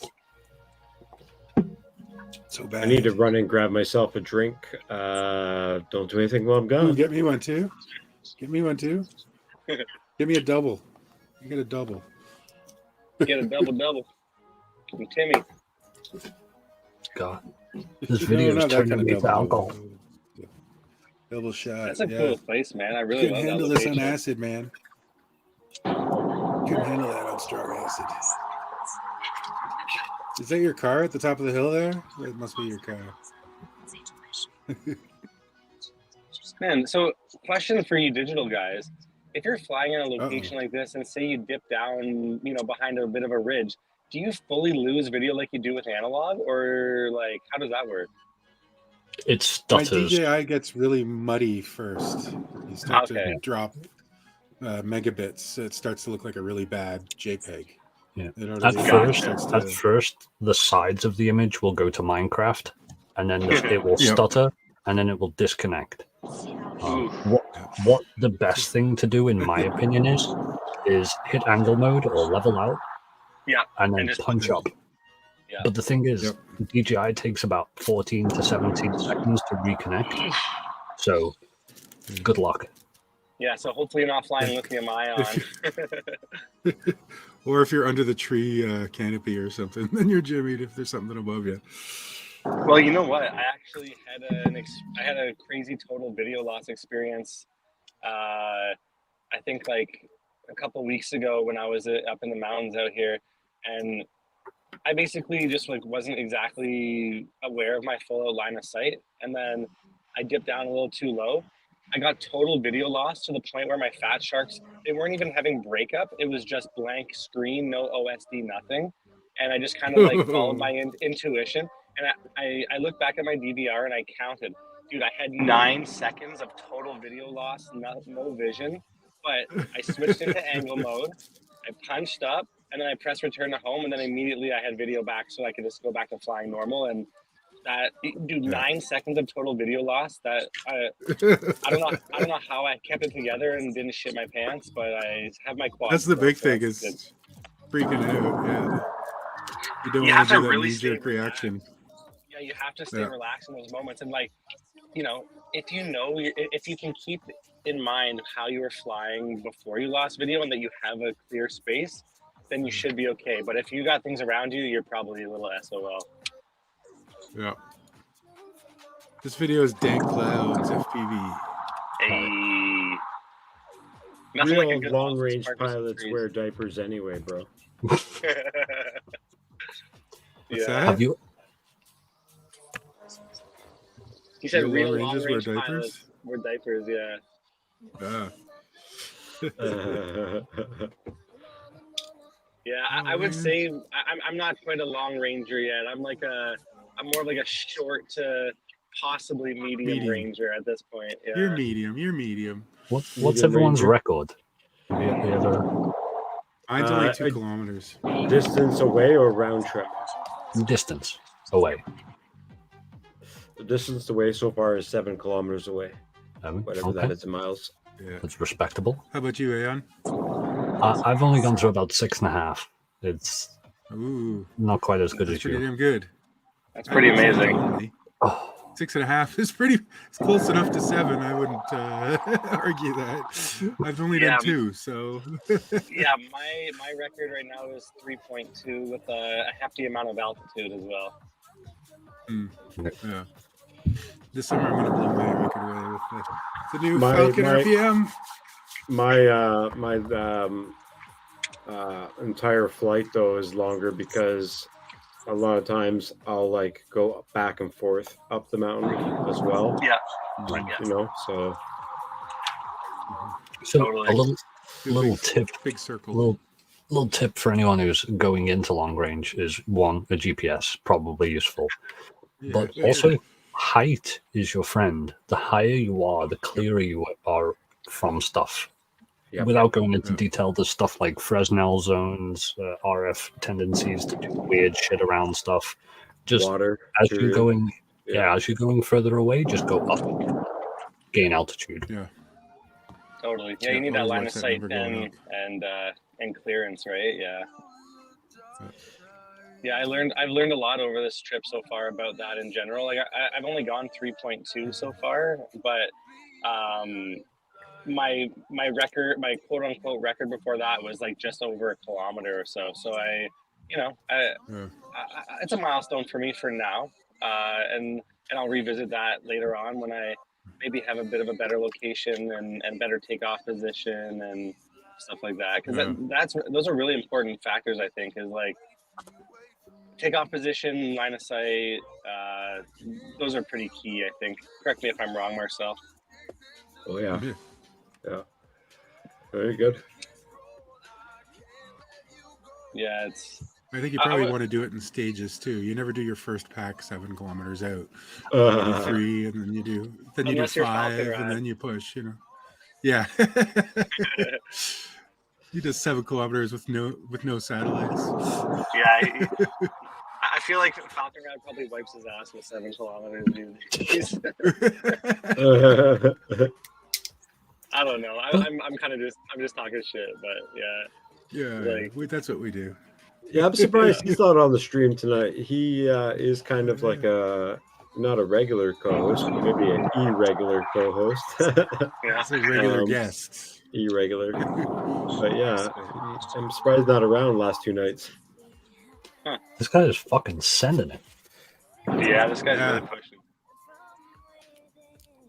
So bad. I need to run and grab myself a drink. Don't do anything while I'm Ooh, gone. get me one too. Get me one too. Give me a double. You get a double. Get a double from Timmy. God, this video is turning me to alcohol. Double shot. That's a cool place, man. I really Couldn't love that handle this on location. acid, man. Couldn't handle that on strong acid. Is that your car at the top of the hill there? It must be your car. Man, so question for you digital guys. If you're flying in a location like this and say you dip down, behind a bit of a ridge, do you fully lose video like you do with analog, or like how does that work? It My stutters. DJI gets really muddy first. You start to drop megabits. It starts to look like a really bad JPEG. Yeah. It At first, the sides of the image will go to Minecraft, and then it will stutter, and then it will disconnect. What the best thing to do, in my opinion, is hit angle mode or level out, and then punch up. Yeah. But the thing is, DJI takes about 14 to 17 seconds to reconnect. So, good luck. Yeah, so hopefully you're not flying lithium ion. Or if you're under the tree canopy or something, then you're jimmied if there's something above you. Well, you know what? I actually had a crazy total video loss experience. I think like a couple weeks ago when I was up in the mountains out here, and I basically just wasn't exactly aware of my full out line of sight, and then I dipped down a little too low. I got total video loss to the point where my fat sharks, they weren't even having breakup. It was just blank screen, no OSD, nothing. And I just kind of followed my intuition. And I looked back at my DVR and I counted. Dude, I had 9 seconds of total video loss, no vision. But I switched into angle mode. I punched up and then I pressed return to home. And then immediately I had video back so I could just go back to flying normal. And that, dude, 9 seconds of total video loss. That I don't know how I kept it together and didn't shit my pants, but I have my quad. That's the big thing is freaking out. Yeah, you don't want to do that knee-jerk reaction. Yeah, you have to stay relaxed in those moments, and if you can keep in mind how you were flying before you lost video and that you have a clear space, then you should be okay. But if you got things around you, you're probably a little SOL. Yeah. This video is Dank Clouds FPV. Hey. Real long-range pilots wear diapers anyway, bro. What's that? Have you? He said real long-ranges long-range wear pilots wear diapers, yeah. Yeah, I would say I'm not quite a long ranger yet. I'm more of like a short to possibly medium ranger at this point. Yeah. You're medium. What's everyone's record? Have you ever? Mine's only 2 kilometers. Distance away or round trip? Distance away. The distance away so far is 7 kilometers away. Whatever that is in miles. Yeah. That's respectable. How about you, Aeon? I've only gone through about 6.5. It's not quite as good as you. Pretty damn good. That's pretty amazing. 6.5 is pretty. It's close enough to 7. I wouldn't argue that. I've only done 2, so. Yeah, my record right now is 3.2 with a hefty amount of altitude as well. Yeah. This summer I'm gonna blow my record away with the new Falcon RPM. My entire flight though is longer because a lot of times I'll like go back and forth up the mountain as well. Yeah. You know, so Totally. A little big, tip, big circle. little tip for anyone who's going into long range is one, a GPS, probably useful, but also height is your friend. The higher you are, the clearer you are from stuff. Yep. Without going into detail, there's stuff like Fresnel zones, RF tendencies to do weird shit around stuff. Just water as you're going, as you're going further away, just go up, gain altitude. Yeah, totally. Yeah, you need that line of sight and clearance, right? Yeah. Yeah, I've learned a lot over this trip so far about that in general. Like I've only gone 3.2 so far, but my record, my quote unquote record before that was like just over a kilometer or so. So it's a milestone for me for now, and I'll revisit that later on when I maybe have a bit of a better location and better takeoff position and stuff like that. Because those are really important factors. I think is like takeoff position, line of sight. Those are pretty key. I think. Correct me if I'm wrong, Marcel. Oh yeah. Yeah, very good. Yeah, I think you probably want to do it in stages too. You never do your first pack 7 kilometers out. You do 3, and then you do 5, and then you push. You know. Yeah. You do 7 kilometers with no satellites. Yeah. I feel like Falcon Ride probably wipes his ass with 7 kilometers. I don't know. I'm just talking shit, but yeah. Yeah, that's what we do. Yeah, I'm surprised he's not on the stream tonight. He is kind of like not a regular co-host, but maybe an irregular co-host. It's a regular guest. Irregular. But yeah, I'm surprised he's not around last 2 nights. Huh. This guy is fucking sending it. Yeah, this guy's really pushing.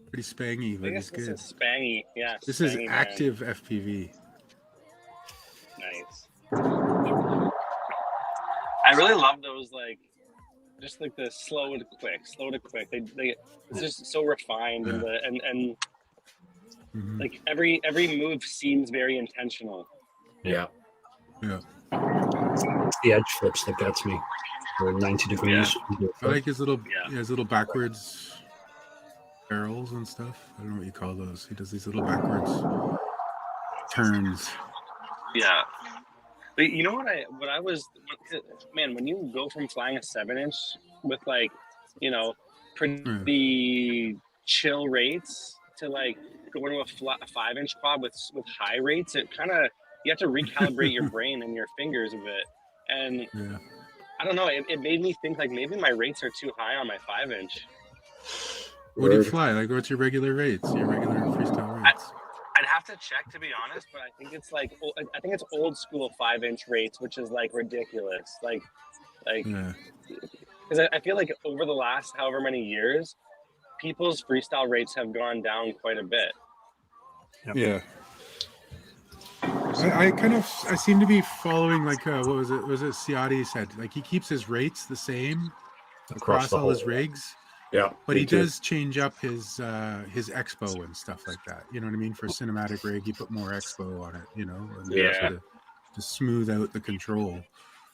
Pretty spangy, but it's good. This is spangy, yeah. This is active FPV. Nice. I really love those, like, just like the slow to quick. It's just so refined, and like every move seems very intentional. Yeah. It's the edge flips that gets me. Or 90 degrees. Yeah. I like his little backwards barrels and stuff. I don't know what you call those. He does these little backwards turns. Yeah. But you know what I was, man, when you go from flying a 7-inch with like, you know, pretty chill rates to like going to a 5-inch quad with high rates, it kind of, you have to recalibrate your brain and your fingers a bit. And I don't know, it made me think like maybe my rates are too high on my 5-inch. What do you fly? Like, what's your regular rates? Your regular freestyle rates? I'd have to check, to be honest, but I think it's like, I think it's old school 5-inch rates, which is like ridiculous. Like, because I feel like over the last however many years, people's freestyle rates have gone down quite a bit. Yeah. I seem to be following like what was it? Ciotti said like he keeps his rates the same across all his rigs. Yeah, but he does change up his expo and stuff like that. You know what I mean? For cinematic rig, you put more expo on it. You know, to smooth out the control.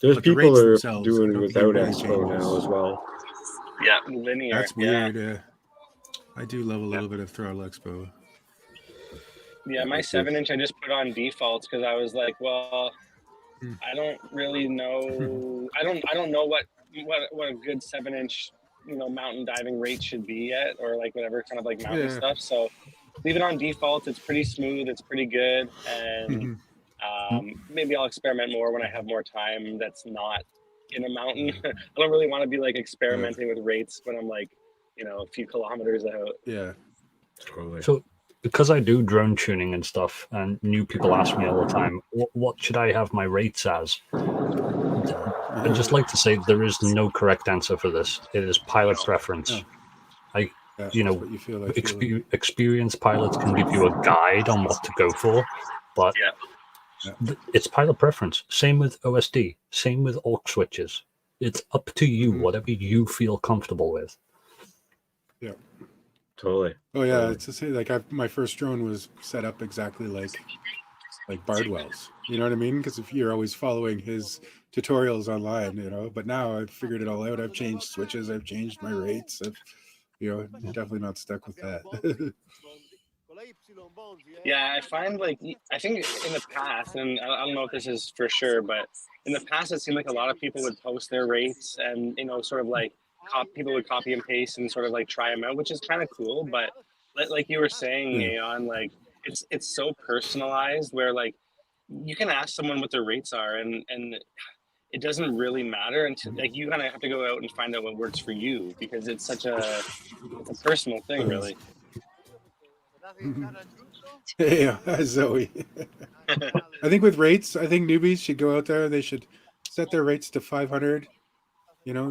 There's people that are doing without expo now as well. Yeah, linear. That's weird. I do love a little bit of throttle expo. Yeah, my 7-inch I just put on defaults because I was like, well, I don't really know. I don't know what a good 7-inch, you know, mountain diving rate should be at, or like whatever kind of like mountain stuff. So leave it on default. It's pretty smooth. It's pretty good. And maybe I'll experiment more when I have more time. That's not in a mountain. I don't really want to be like experimenting with rates when I'm like a few kilometers out. Yeah. Totally. So, because I do drone tuning and stuff, and new people ask me all the time, what should I have my rates as? I'd just like to say there is no correct answer for this. It is pilot preference. No. I, Yeah, you know, what you feel like experienced pilots can give you a guide on what to go for, but it's pilot preference. Same with OSD. Same with aux switches. It's up to you, whatever you feel comfortable with. Yeah. Totally. Oh yeah, Totally. it's to say like my first drone was set up exactly like Bardwell's. You know what I mean? Because if you're always following his tutorials online, but now I've figured it all out. I've changed switches. I've changed my rates. Definitely not stuck with that. Yeah, I find I think in the past, and I don't know if this is for sure, but in the past it seemed like a lot of people would post their rates, and sort of like people would copy and paste and sort of like try them out, which is kind of cool. But like you were saying, Aeon, like it's so personalized where like you can ask someone what their rates are, and it doesn't really matter until like you kind of have to go out and find out what works for you, because it's such a personal thing, really. Yeah, Zoe. I think with rates, I think newbies should go out there. They should set their rates to 500,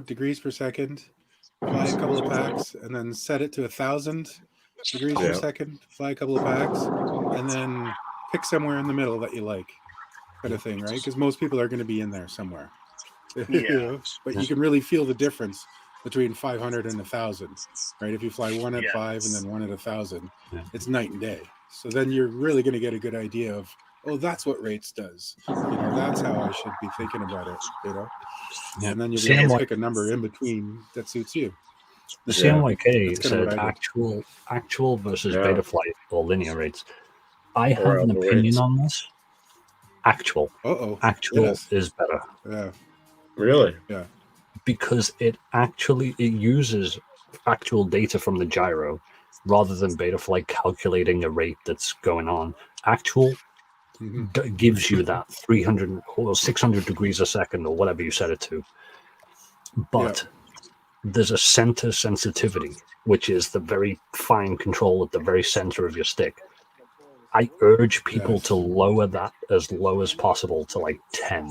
degrees per second, fly a couple of packs, and then set it to 1,000 degrees per second, fly a couple of packs, and then pick somewhere in the middle that you like, kind of thing, right? Because most people are going to be in there somewhere. But you can really feel the difference between 500 and 1,000, right? If you fly one at 5 and then one at 1,000, it's night and day. So then you're really going to get a good idea of, that's what rates does. That's how I should be thinking about it. And then you'll be able to pick a number in between that suits you. The CMYK said actual versus beta flight or linear rates. I have an opinion on this. Actual. Actual is better. Yeah. Really? Yeah. Because it uses factual data from the gyro rather than beta flight calculating a rate that's going on. Actual gives you that 300 or 600 degrees a second or whatever you set it to. But there's a center sensitivity, which is the very fine control at the very center of your stick. I urge people to lower that as low as possible to like 10.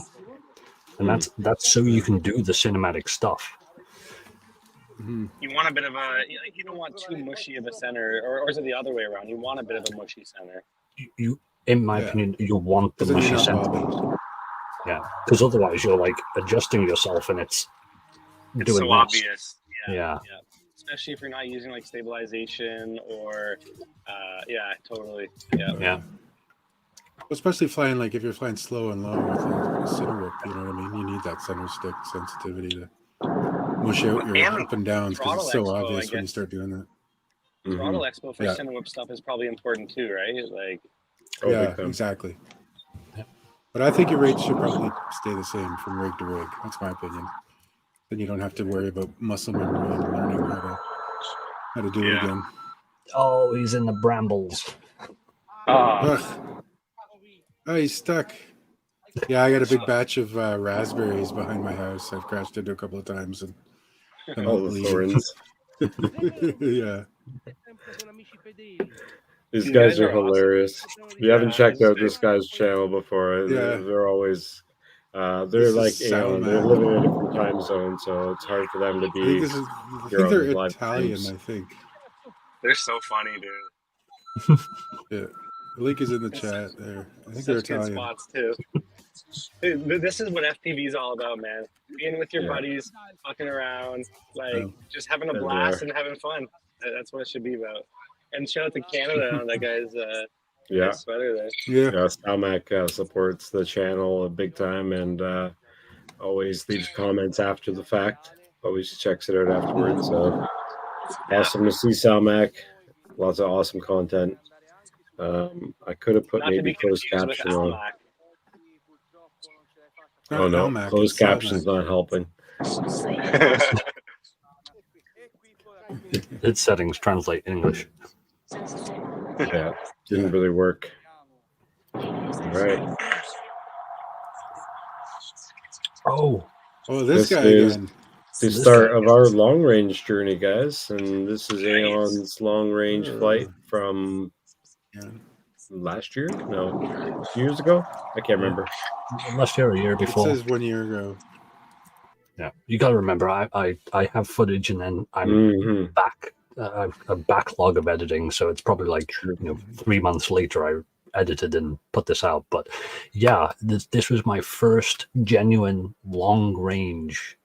And that's so you can do the cinematic stuff. You want a bit of you don't want too mushy of a center, or is it the other way around? You want a bit of a mushy center. You in my opinion, you want the mushy center. Yeah, because otherwise you're like adjusting yourself and it's doing so obvious. Yeah. Especially if you're not using like stabilization or, totally. Yeah. Especially flying, like if you're flying slow and low with a center whip, you know what I mean? You need that center stick sensitivity to mush out your up and downs, because it's so obvious when you start doing that. Throttle expo for center whip stuff is probably important too, right? Like, exactly. Yeah. But I think your rates should probably stay the same from rig to rig. That's my opinion. Then you don't have to worry about muscle memory and learning how to do it again. Oh, he's in the brambles. Oh, he's stuck. Yeah, I got a big batch of raspberries behind my house. I've crashed into a couple of times and the thorns. Yeah. These guys are hilarious. Awesome. If you haven't checked out this guy's channel before, they're always they're like Aeon. They're living in a different time zone, so it's hard for them to be. I think they're Italian. I think they're so funny, dude. Yeah, link is in the chat there. I think they're Italian. Good spots too. Dude, this is what FPV is all about, man. Being with your buddies, fucking around, just having a blast and having fun. That's what it should be about. And shout out to Canada on that guy's sweater there. Yeah, Salmac supports the channel big time and always leaves comments after the fact. Always checks it out afterwards. So awesome to see Salmac. Lots of awesome content. I could have put maybe closed caption on. Oh no, closed caption's not helping. Its settings translate English. Yeah, didn't really work. All right. Oh, this guy again. the start of our long range journey, guys, and this is Aeon's long range flight from last year? No, 2 years ago. I can't remember. Last year or a year before. It says 1 year ago. Yeah, you got to remember, I have footage, and then I'm back. I have a backlog of editing, so it's probably like 3 months later I edited and put this out. But yeah, this was my first genuine long range.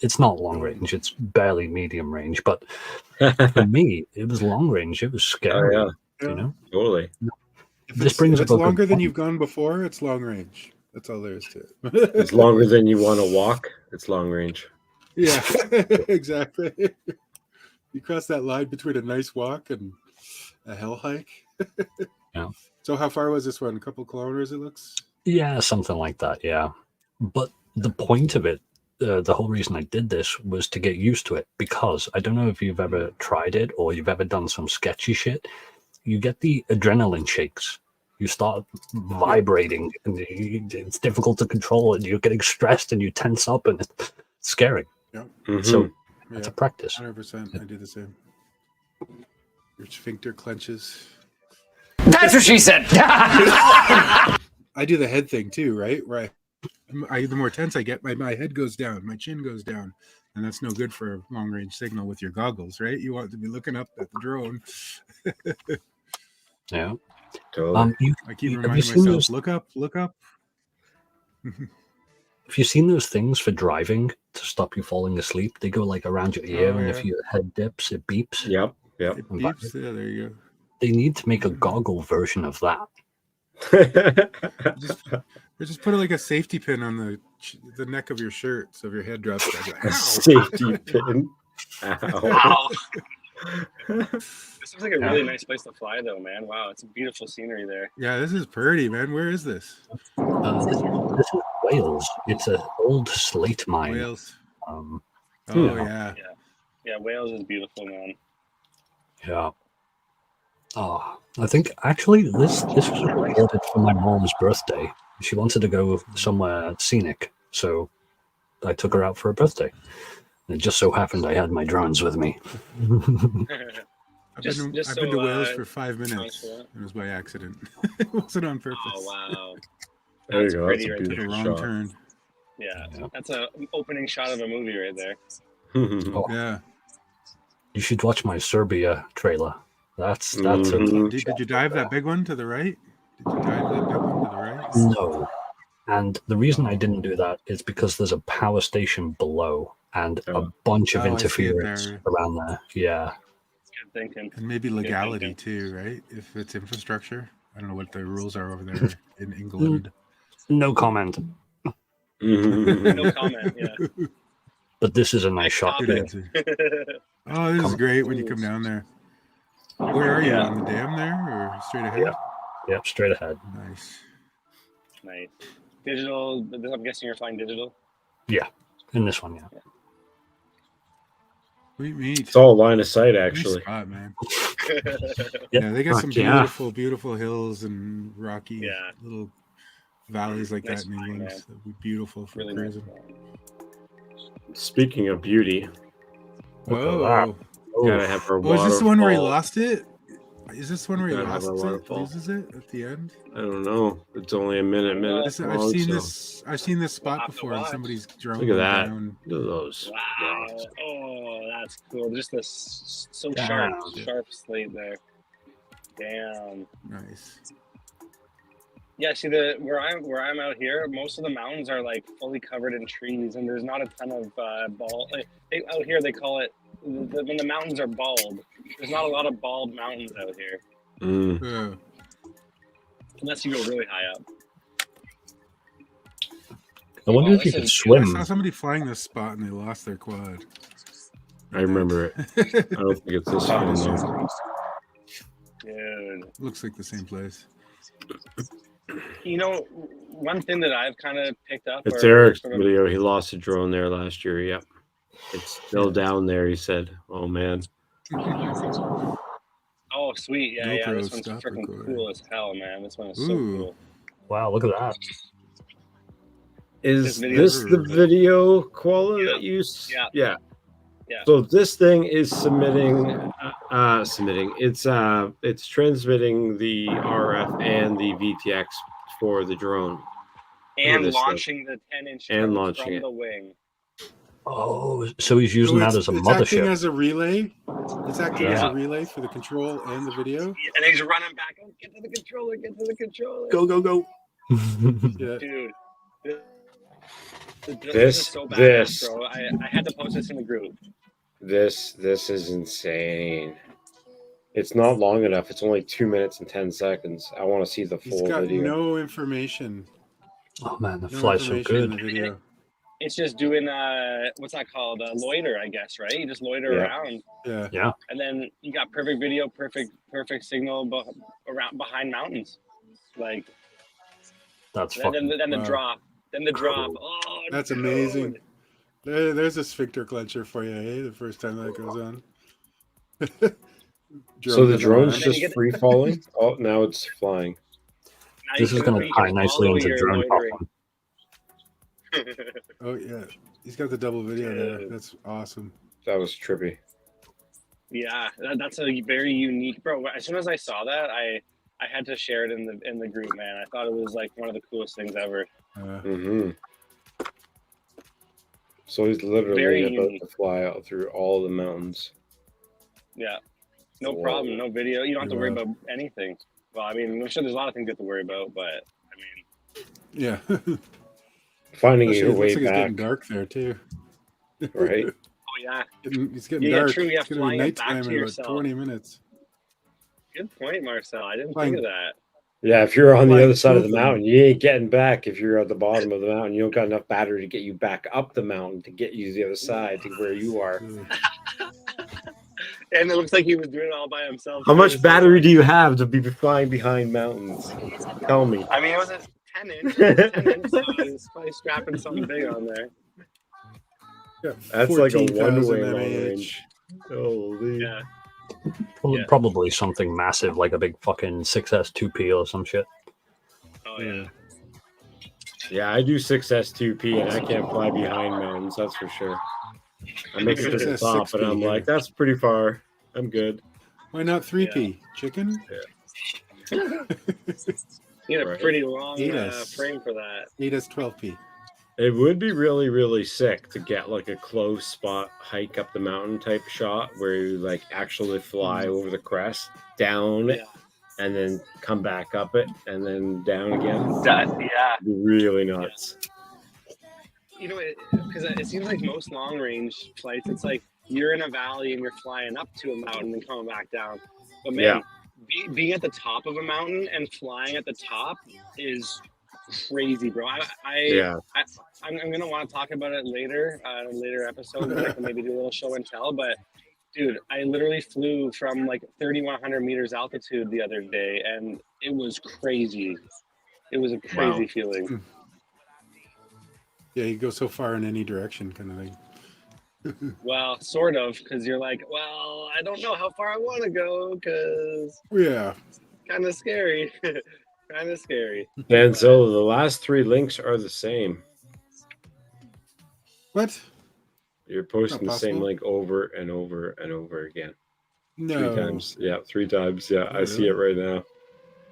It's not long range; it's barely medium range. But for me, it was long range. It was scary. Oh, yeah. You know, Totally. If it's longer than you've gone before, it's long range. That's all there is to it. It's longer than you want to walk. It's long range. Yeah, exactly. You cross that line between a nice walk and a hell hike. Yeah. So how far was this one? A couple kilometers, it looks? Yeah, something like that, yeah. But the point of it, the whole reason I did this was to get used to it, because I don't know if you've ever tried it or you've ever done some sketchy shit. You get the adrenaline shakes. You start vibrating, and it's difficult to control, and you're getting stressed, and you tense up, and it's scary. Yeah. So it's a practice. 100%. I do the same. Your sphincter clenches. That's what she said. I do the head thing too, right? Right. The more tense I get, my head goes down, my chin goes down, and that's no good for a long range signal with your goggles, right? You want to be looking up at the drone. Yeah. Totally. I keep reminding myself, look up, look up. Have you seen those things for driving to stop you falling asleep? They go like around your ear, and if your head dips, it beeps. Yep. It beeps. Yeah, there you go. They need to make a goggle version of that. Just put like a safety pin on the neck of your shirt, so if your head drops, a safety pin. Ow. This looks like a really nice place to fly, though, man. Wow, it's a beautiful scenery there. Yeah, this is pretty, man. Where is this? This is Wales. It's an old slate mine. Wales. Yeah, Wales is beautiful, man. Yeah. Oh, I think actually this was recorded for my mom's birthday. She wanted to go somewhere scenic, so I took her out for her birthday. And it just so happened I had my drones with me. I've been to Wales for 5 minutes. It was by accident. It wasn't on purpose. Oh, wow. There you go. That's a right beautiful wrong shot. turn. Yeah, that's an opening shot of a movie right there. Yeah. You should watch my Serbia trailer. That's Did you dive that big one to the right? Did you dive that big one to the right? No. And the reason I didn't do that is because there's a power station below and a bunch of interference around there. Yeah. Good thinking. And maybe legality too, right? If it's infrastructure. I don't know what the rules are over there in England. No comment. No comment, yeah. But this is a nice shot. Oh, this is great when you come down there. Where are you? On the dam there or straight ahead? Yeah, straight ahead. Nice. Nice. Digital, I'm guessing you're flying digital? Yeah, in this one, yeah. Sweet meat. It's all line of sight, actually. Nice spot, man. Yeah, they got some beautiful, beautiful hills and rocky little valleys like that in England. That would be beautiful for cruising. Speaking of beauty. Whoa. Gotta have our is this the one where he waterfall. lost it? Is this one where he loses it at the end? I don't know. It's only a minute long. I've seen this spot before on somebody's drone. Look at that. Down. Look at those. Wow. Oh, that's cool. Just this so sharp slate there. Damn. Nice. Yeah, see where I'm out here, most of the mountains are like fully covered in trees, and there's not a ton of bald. Out here, they call it when the mountains are bald. There's not a lot of bald mountains out here, unless you go really high up. I wonder if you can swim. I saw somebody flying this spot and they lost their quad. I remember it. I don't think it's this one though. Dude. Looks like the same place. You know, one thing that I've kind of picked up. It's Eric's video. He lost a drone there last year. Yep. It's still down there, he said. Oh, man. Oh, sweet. Yeah. This one's freaking cool as hell, man. This one is so cool. Wow, look at that. Is video- this the video quality that you? Yeah. Yeah. Yeah. So this thing is submitting. It's transmitting the RF and the VTX for the drone. And this launching the 10-inch And drone launching from it. the wing. Oh, so he's using So that as a it's acting mothership. as a relay. It's acting as Yeah. a relay for the control and the video. And he's running back. Oh, get to the controller. Get to the controller. Go, go, go. Yeah. Dude. This This- is so badass, this. bro. I had to post this in the group. This is insane. It's not long enough. It's only 2 minutes and 10 seconds. I want to see the He's full got video. no information. Oh man, the No fly's so information in good. the video. It's just doing what's that called? Loiter, I guess, right? You just loiter Yeah. around, Yeah. and then you got perfect video, perfect signal around behind mountains. Like That's then fucking. the Wow. drop, then the drop. Cool. Oh, That's dude. amazing. There's a sphincter clencher for you, eh? The first time that goes on. So the doesn't drone's land. just free falling. Oh, now it's flying. Now This you is can- going to you tie can nicely follow into your drone loitering. problem. Oh yeah, he's got the double video there. Dude. That's awesome. That was trippy. Yeah, that's a very unique, bro. As soon as I saw that, I had to share it in the group, man. I thought it was like one of the coolest things ever. Mm-hmm. So he's literally Very about unique. to fly out through all the mountains. Yeah, no Whoa. problem, no video. You don't have to worry Wow. about anything. Well, I mean, I'm sure there's a lot of things you have to worry about, but I mean, Yeah. Finding Especially, your it looks way like it's back, getting dark there too. right? oh yeah, It's getting Yeah, dark. true, yeah, It's gonna flying be it back nighttime to in about yourself. 20 minutes. good point, Marcel. I didn't Flying- think of that. Yeah, if you're on the Like other side of the two of them. mountain, you ain't getting back. If you're at the bottom of the mountain, you don't got enough battery to get you back up the mountain to get you to the other side to where you are. And it looks like he was doing it all by himself. How much battery do you have to be flying behind mountains? Tell me. I mean, it was a 10-inch. 10-inch, so he's probably strapping something big on there. Yeah, That's like a 14,000 one-way long mAh. range. Holy. Yeah. Yeah. Probably something massive like a big fucking 6S2P or some shit. Oh yeah. Yeah, I do 6S2P and I can't fly behind mountains, that's for sure. I make it to the 6S top, and I'm 6P, like, that's pretty far. I'm good. Why not 3P? Chicken? You need a Right. pretty long 8S. frame for that. 8S 12P. It would be really, really sick to get like a close spot hike up the mountain type shot where you like actually fly over the crest, down it, Yeah. and then come back up it, and then down again. Yeah. It'd be really nuts. You know, because it seems like most long range flights, it's like you're in a valley and you're flying up to a mountain and coming back down. But man, being at the top of a mountain and flying at the top is crazy, bro. I'm gonna want to talk about it later in a later episode when I can maybe do a little show and tell. But dude, I literally flew from like 3,100 meters altitude the other day, and it was crazy. It was a crazy feeling. Yeah, you go so far in any direction, kind of thing. Well, sort of, because you're like, well, I don't know how far I want to go, because Yeah. kind of scary. Kind of scary. And so the last three links are the same. What? You're posting the Not same possible. link over and over and over again. No. 3 times. Yeah, 3 times. Yeah, I see it right now.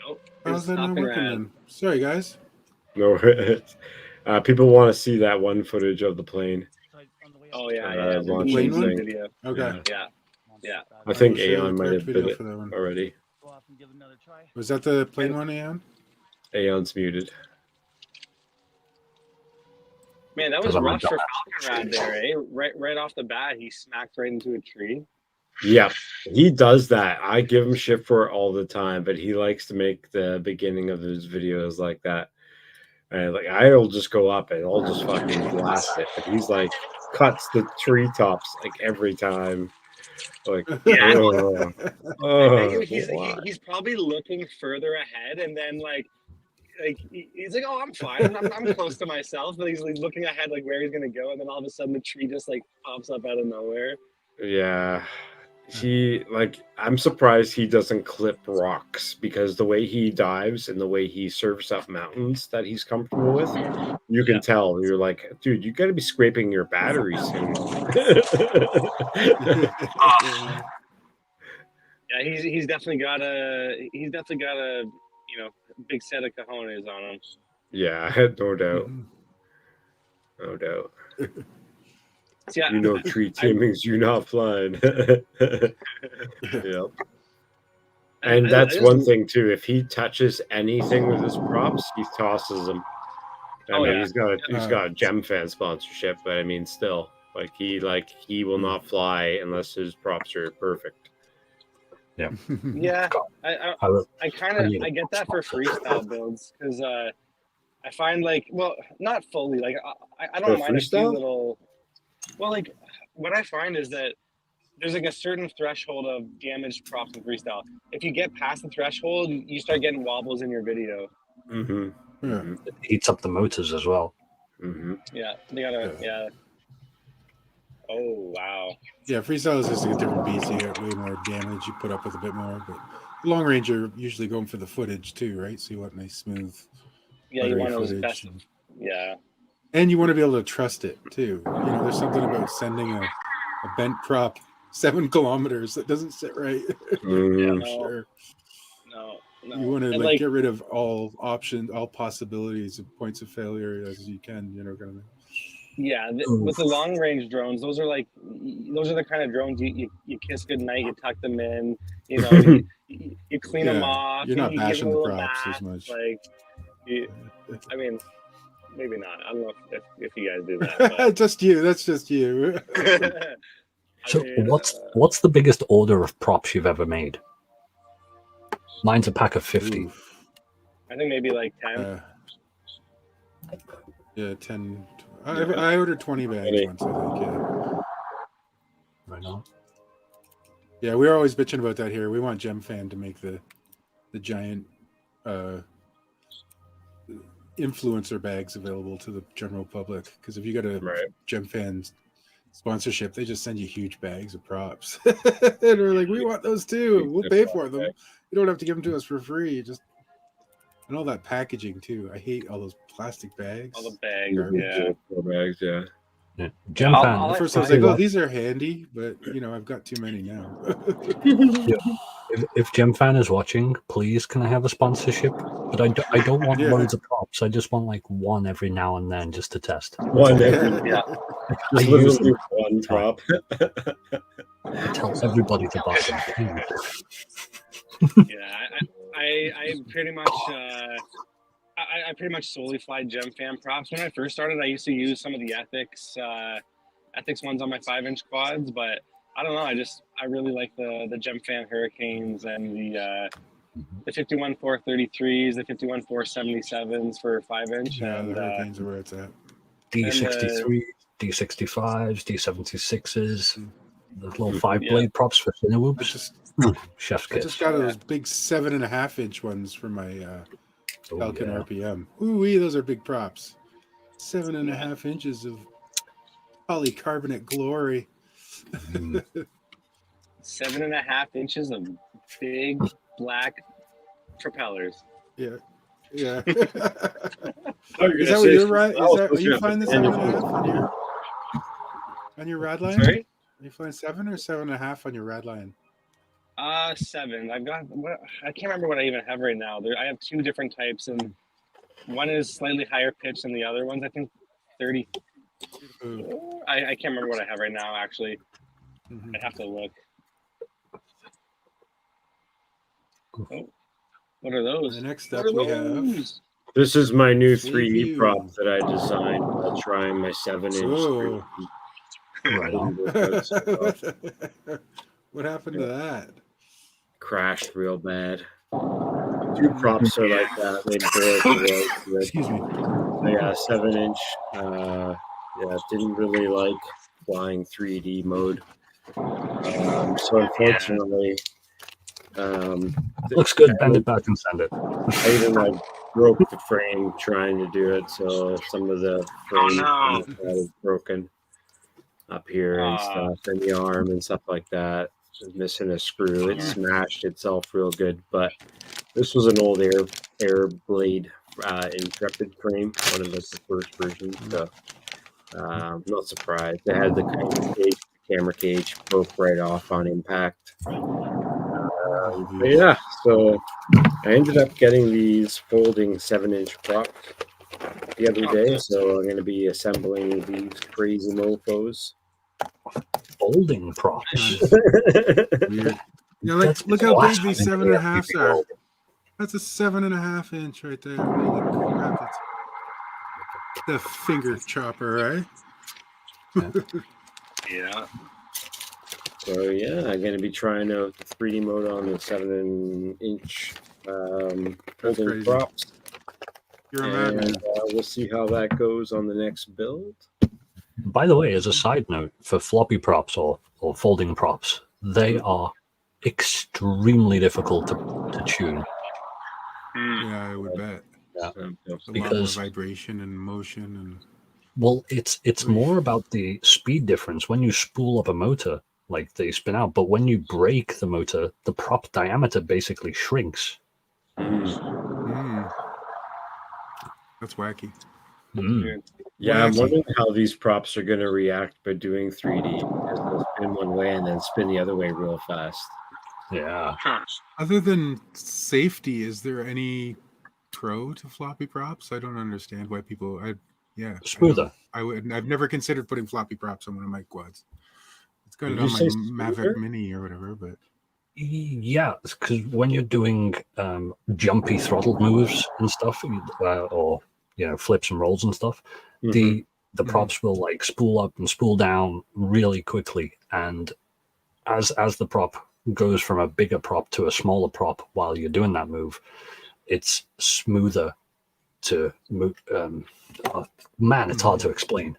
Nope. How's that not Stopping working rad. then? Sorry, guys. No, people want to see that one footage of the plane. Oh yeah, Uh, yeah. launching We're doing thing. video. Okay. Yeah. Yeah. I think I'll show you the Aeon might correct have video been it for that one. already. Was that the plain one, Aeon? Aeon's muted. Man, that was Because I'm a rough for dumbass. Falcon Rad there, eh? Right off the bat, he smacked right into a tree. Yeah, he does that. I give him shit for it all the time, but he likes to make the beginning of his videos like that. And like I'll just go up and I'll just fucking blast it. But he's like cuts the treetops like every time. Like Yeah. why? He's probably looking further ahead, and then like he's like, oh, I'm fine. I'm close to myself, but he's like looking ahead, like where he's gonna go, and then all of a sudden the tree just like pops up out of nowhere. Yeah. I'm surprised he doesn't clip rocks, because the way he dives and the way he surfs up mountains that he's comfortable with, you can tell. You're like, dude, you got to be scraping your battery soon. Yeah, he's definitely got a big set of cojones on him. Yeah, no doubt. No doubt. Yeah, You know, tree teamings, you're not flying. Yep. And that's one thing too. If he touches anything with his props, he tosses them. I mean, he's got a Gem Fan sponsorship, but I mean, still, he will not fly unless his props are perfect. Yeah. Yeah, I get that for freestyle builds, because I find not fully, I don't mind a few little. Well, what I find is that there's a certain threshold of damaged props in freestyle. If you get past the threshold, you start getting wobbles in your video. It heats up the motors as well. Yeah, they gotta. Yeah. Oh wow. Yeah, freestyle is just a different beast. You get way more damage. You put up with a bit more, but long range you're usually going for the footage too, right? So you want nice smooth. Yeah, you want those best. Yeah. And you want to be able to trust it too. There's something about sending a bent prop 7 kilometers that doesn't sit right. Sure. No. You want to get rid of all options, all possibilities of points of failure as you can. Yeah, with the long range drones, those are the kind of drones you kiss goodnight, you tuck them in, you clean them off. You're not bashing the props bath, as much. I mean, maybe not. I don't know if you guys do that. But. Just you. That's just you. So what's the biggest order of props you've ever made? Mine's a pack of 50. I think maybe 10. Yeah, 10. I ordered 20 bags once, I think. Yeah. Right on. Yeah, we're always bitching about that here. We want Gem Fan to make the giant influencer bags available to the general public, because if you got a Gem Fan sponsorship, they just send you huge bags of props. And we're like, we want those too. We'll pay for them. You don't have to give them to us for free. And all that packaging too. I hate all those plastic bags. All the bags, bags, yeah. Gem Fan. At first I was like, oh, these are handy, but I've got too many now. If Gem Fan is watching, please can I have a sponsorship? But I don't want loads of props. I just want one every now and then just to test. One every I use them. One prop. Tell everybody to buy them. Yeah, I pretty much I pretty much solely fly Gem Fan props. When I first started, I used to use some of the ethics ones on my 5-inch quads, but I don't know. I really like the Gem Fan Hurricanes and the 51-433s, the 51-477s for 5-inch. Yeah, the Hurricanes are where it's at. D63, D65s, D76s, the little 5-blade props for Cine Whoops. Chef's kiss. I just got those big 7.5-inch ones for my Falcon RPM. Ooh, those are big props. 7.5 inches of polycarbonate glory. 7.5 inches of big black propellers. Yeah. Is that what you're right? Are you flying the 7.5 on your rad line? Sorry? Are you flying 7 or 7.5 on your rad line? 7. I've got I can't remember what I even have right now. I have 2 different types, and one is slightly higher pitched than the other one's, I think, 30. I can't remember what I have right now, actually. I'd have to look. Oh, what are those? The next up we have. This is my new 3D prop that I designed while trying my 7-inch. Right on. What happened to that? Crashed real bad. 2 props are like that. They broke. Excuse me. Yeah, 7-inch. Didn't really like flying 3D mode. So unfortunately, looks good. Bend it back and send it. I even broke the frame trying to do it, so some of the frame is broken up here and stuff, and the arm and stuff like that. is missing a screw. It smashed itself real good, but this was an old Air Blade Intrepid frame, one of the first versions. So not surprised. They had the camera cage broke right off on impact. But yeah, so I ended up getting these folding 7-inch props the other day, so I'm going to be assembling these crazy mofos. Folding props. Nice. Weird. Yeah, like look how big these 7.5s are. That's a 7.5 inch right there. Holy crap! That's the finger chopper, right? Yeah. So yeah, I'm going to be trying out the 3D mode on the 7-inch folding props. You're a and madman. we'll see how that goes on the next build. By the way, as a side note, for floppy props or folding props, they are extremely difficult to tune. Yeah, I would bet. Yeah. A lot more vibration and motion and. Well, it's more about the speed difference when you spool up a motor, like they spin out. But when you break the motor, the prop diameter basically shrinks. That's wacky. Yeah, I'm wondering how these props are going to react by doing 3D, because they'll spin one way and then spin the other way real fast. Yeah. Other than safety, is there any pro to floppy props? I don't understand why people. Smoother. I've never considered putting floppy props on one of my quads. It's got Did it on you my say Mavic smoother? Mini or whatever, but Yeah, because when you're doing jumpy throttle moves and stuff, or flips and rolls and stuff, the props will like spool up and spool down really quickly, and as the prop goes from a bigger prop to a smaller prop while you're doing that move, it's smoother to move. Man, it's hard to explain.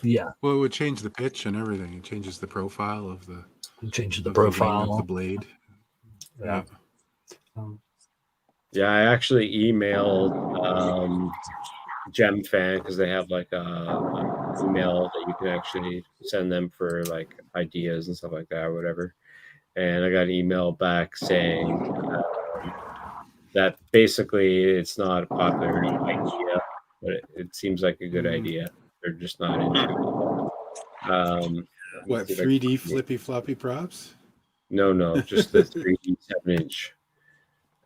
Yeah. Well, it would change the pitch and everything. It changes the profile of the. It changes the of profile the ring of the blade. Yeah. Yeah, I actually emailed Gem Fan, because they have like a email that you can actually send them for like ideas and stuff like that or whatever. And I got an email back saying that basically it's not a popular idea, but it seems like a good idea. They're just not into it. What, 3D flippy floppy props? No, just the 3D 7-inch.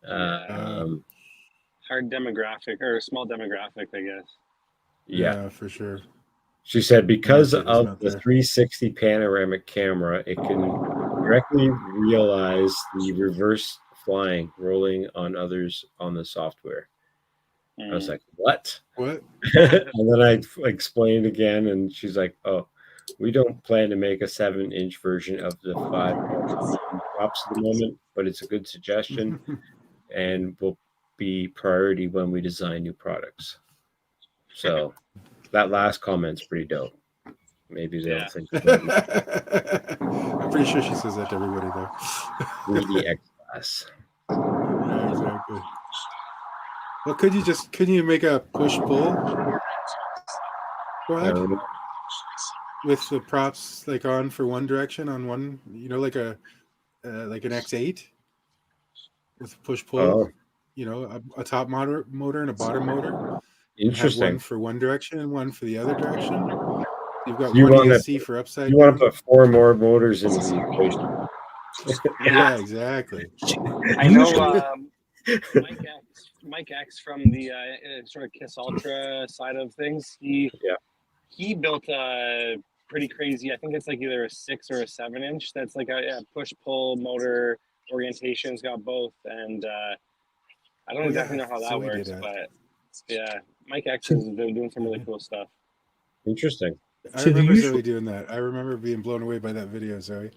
Hard demographic, or small demographic, I guess. Yeah, for sure. She said because of the 360 panoramic camera, it can directly realize the reverse flying, rolling on others on the software. I was like, what? What? And then I explained again, and she's like, oh, we don't plan to make a 7-inch version of the 5 props at the moment, but it's a good suggestion and will be priority when we design new products. So that last comment's pretty dope. Maybe they'll think about it. I'm pretty sure she says that to everybody though. 3D X class. Yeah, exactly. Well, could you make a push-pull quad with the props like on for one direction on one, like an X8 with push-pull, a top motor and a bottom motor. Interesting. Have one for one direction and one for the other direction. You've got you one want ESC for upside. You want to put 4 more motors in the equation. Yeah, exactly. I know Mike X from the sort of Kiss Ultra side of things. He built a pretty crazy. I think it's like either a 6 or a 7-inch. That's like a push-pull motor orientation's got both, and I don't exactly know how that works, but yeah, Mike X is doing some really cool stuff. Interesting. I remember Zoe doing that. I remember being blown away by that video, Zoe.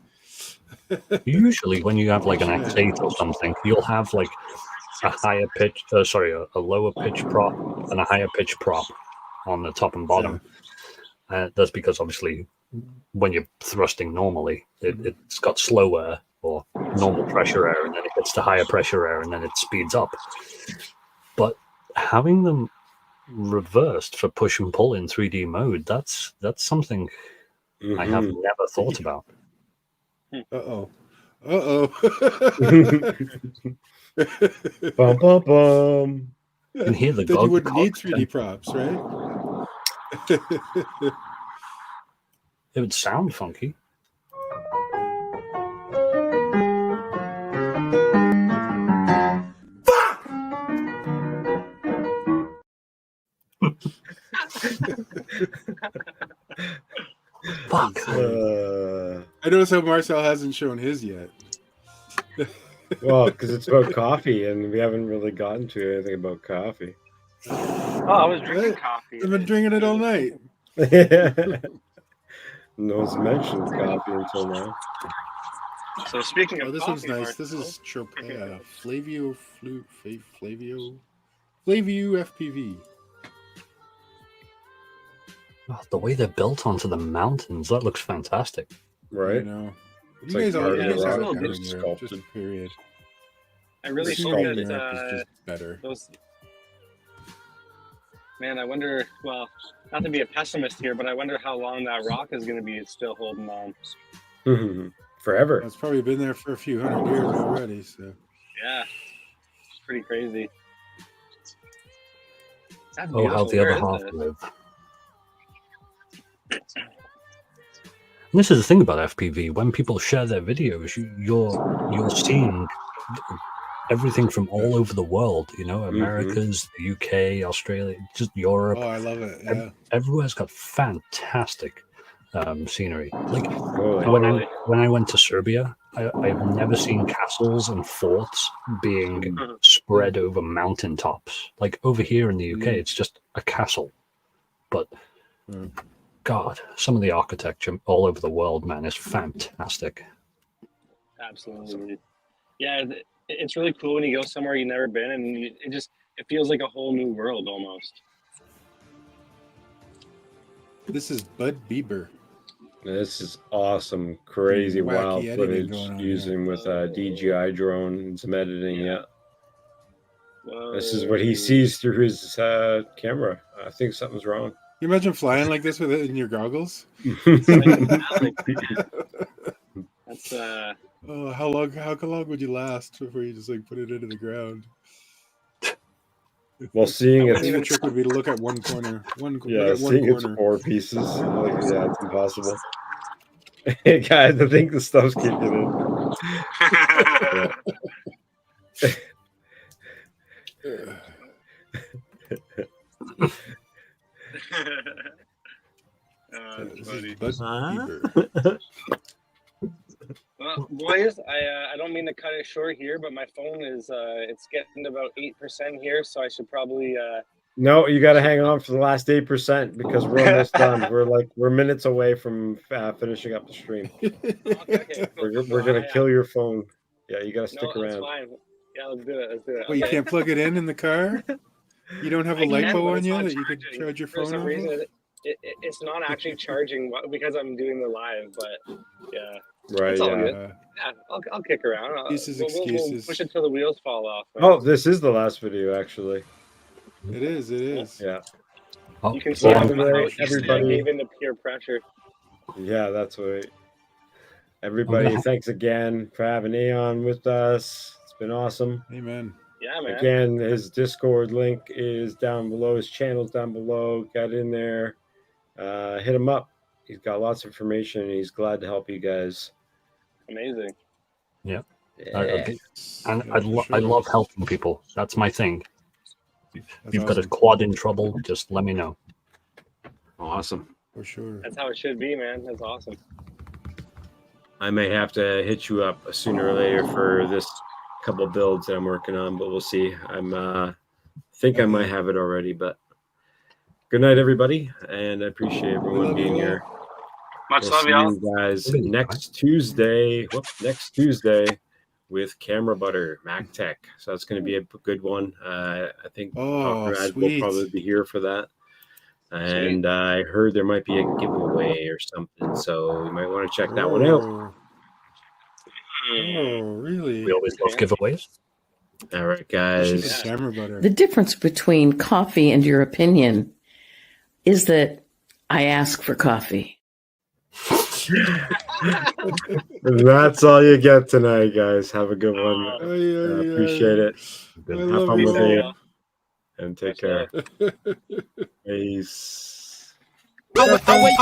Usually when you have like an X8 or something, you'll have like a lower pitch prop and a higher pitch prop on the top and bottom. That's because obviously when you're thrusting normally, it's got slow air or normal pressure air, and then it gets to higher pressure air, and then it speeds up. But having them reversed for push and pull in 3D mode, that's something I have never thought about. Uh-oh. Uh-oh. Bum, bum, bum. You can hear the Then you God wouldn't need cogs 3D props, right? It would sound funky. Fuck. I notice how Marcel hasn't shown his yet. Well, because it's about coffee, and we haven't really gotten to anything about coffee. Oh, I was drinking What? coffee. I've been drinking it all night. No one's mentioned coffee until now. So speaking of Oh, this coffee, one's nice. Marcel, This is Flavio FPV. Oh, the way they're built onto the mountains, that looks fantastic. Right? You know, It's you like guys all part of you the guys have rock, it down just in Europe, sculpted. just period. I really The hope scenery in that Europe is just better. those. Man, I wonder. Well, not to be a pessimist here, but I wonder how long that rock is going to be still holding on. Forever. It's probably been there for a few hundred years already. So Yeah, it's pretty crazy. That's Oh, how beautiful. the Where other is half this? live. And this is the thing about FPV. When people share their videos, you're seeing everything from all over the world. You know, Americas, the UK, Australia, just Europe. oh, I love it. Yeah. Everywhere's got fantastic scenery. Like Totally. when I went to Serbia, I've never seen castles and forts being spread over mountaintops. Like over here in the UK, it's just a castle. But God, some of the architecture all over the world, man, is fantastic. Absolutely. Yeah, it's really cool when you go somewhere you've never been, and it feels like a whole new world almost. This is Bud Bieber. This is awesome, crazy, Wacky wild editing footage going on using with a DJI drone and some editing. Yeah. Whoa. This is what he sees through his camera. I think something's wrong. You imagine flying like this with it in your goggles? That's Oh, how long would you last before you just like put it into the ground? Well, seeing I think the trick would be to look at one corner. Look at one seeing its corner. 4 pieces. Like, yeah, it's impossible. Hey guys, I think the stuff's kicking in. This is Bud Bieber. Well, boys, I don't mean to cut it short here, but my phone is it's getting to about 8% here, so I should probably No, you got to hang on for the last 8% because we're almost done. We're minutes away from finishing up the stream. Okay, cool. We're gonna kill your phone. Yeah, you got to stick No, around. that's fine. Yeah, let's do it. Well, you can't plug it in the car? You don't have a I can, LiPo but on it's you not that you could charging. charge your For phone some off reason, of? it's not actually charging because I'm doing the live, but yeah. Right. It's all Yeah. good. Yeah, I'll kick around. Excuses. We'll push it till the wheels fall off. Oh, this is the last video, actually. It is. Yeah. Oh, You can see Well, how everybody- I gave in to peer pressure. Yeah, that's right. Everybody, thanks again for having Aeon with us. It's been awesome. Amen. Yeah, man. Again, his Discord link is down below. His channel's down below. Get in there. Hit him up. He's got lots of information, and he's glad to help you guys. Amazing. Yeah. Yeah. And Yeah, for I sure. love helping people. That's my thing. That's You've got a awesome. quad in trouble, just let me know. Awesome. For sure. That's how it should be, man. That's awesome. I may have to hit you up sooner or later for this couple builds that I'm working on, but we'll see. I think I might have it already, but good night, everybody, and I appreciate everyone love you being all. here. Much We'll love, see y'all. you guys next Tuesday. Next Tuesday with Camera Butter Mac Tech. So that's going to be a good one. I think Oh, Dr. Ad will sweet. probably be here for that. And I heard there might be a giveaway or something, so you might want to check that one out. Oh, really? We always love giveaways. All right, You should guys. get camera butter. The difference between coffee and your opinion is that I ask for coffee. That's all you get tonight, guys. Have a good one. Appreciate it. I Have love fun you with all. it. And take care. Peace. Away.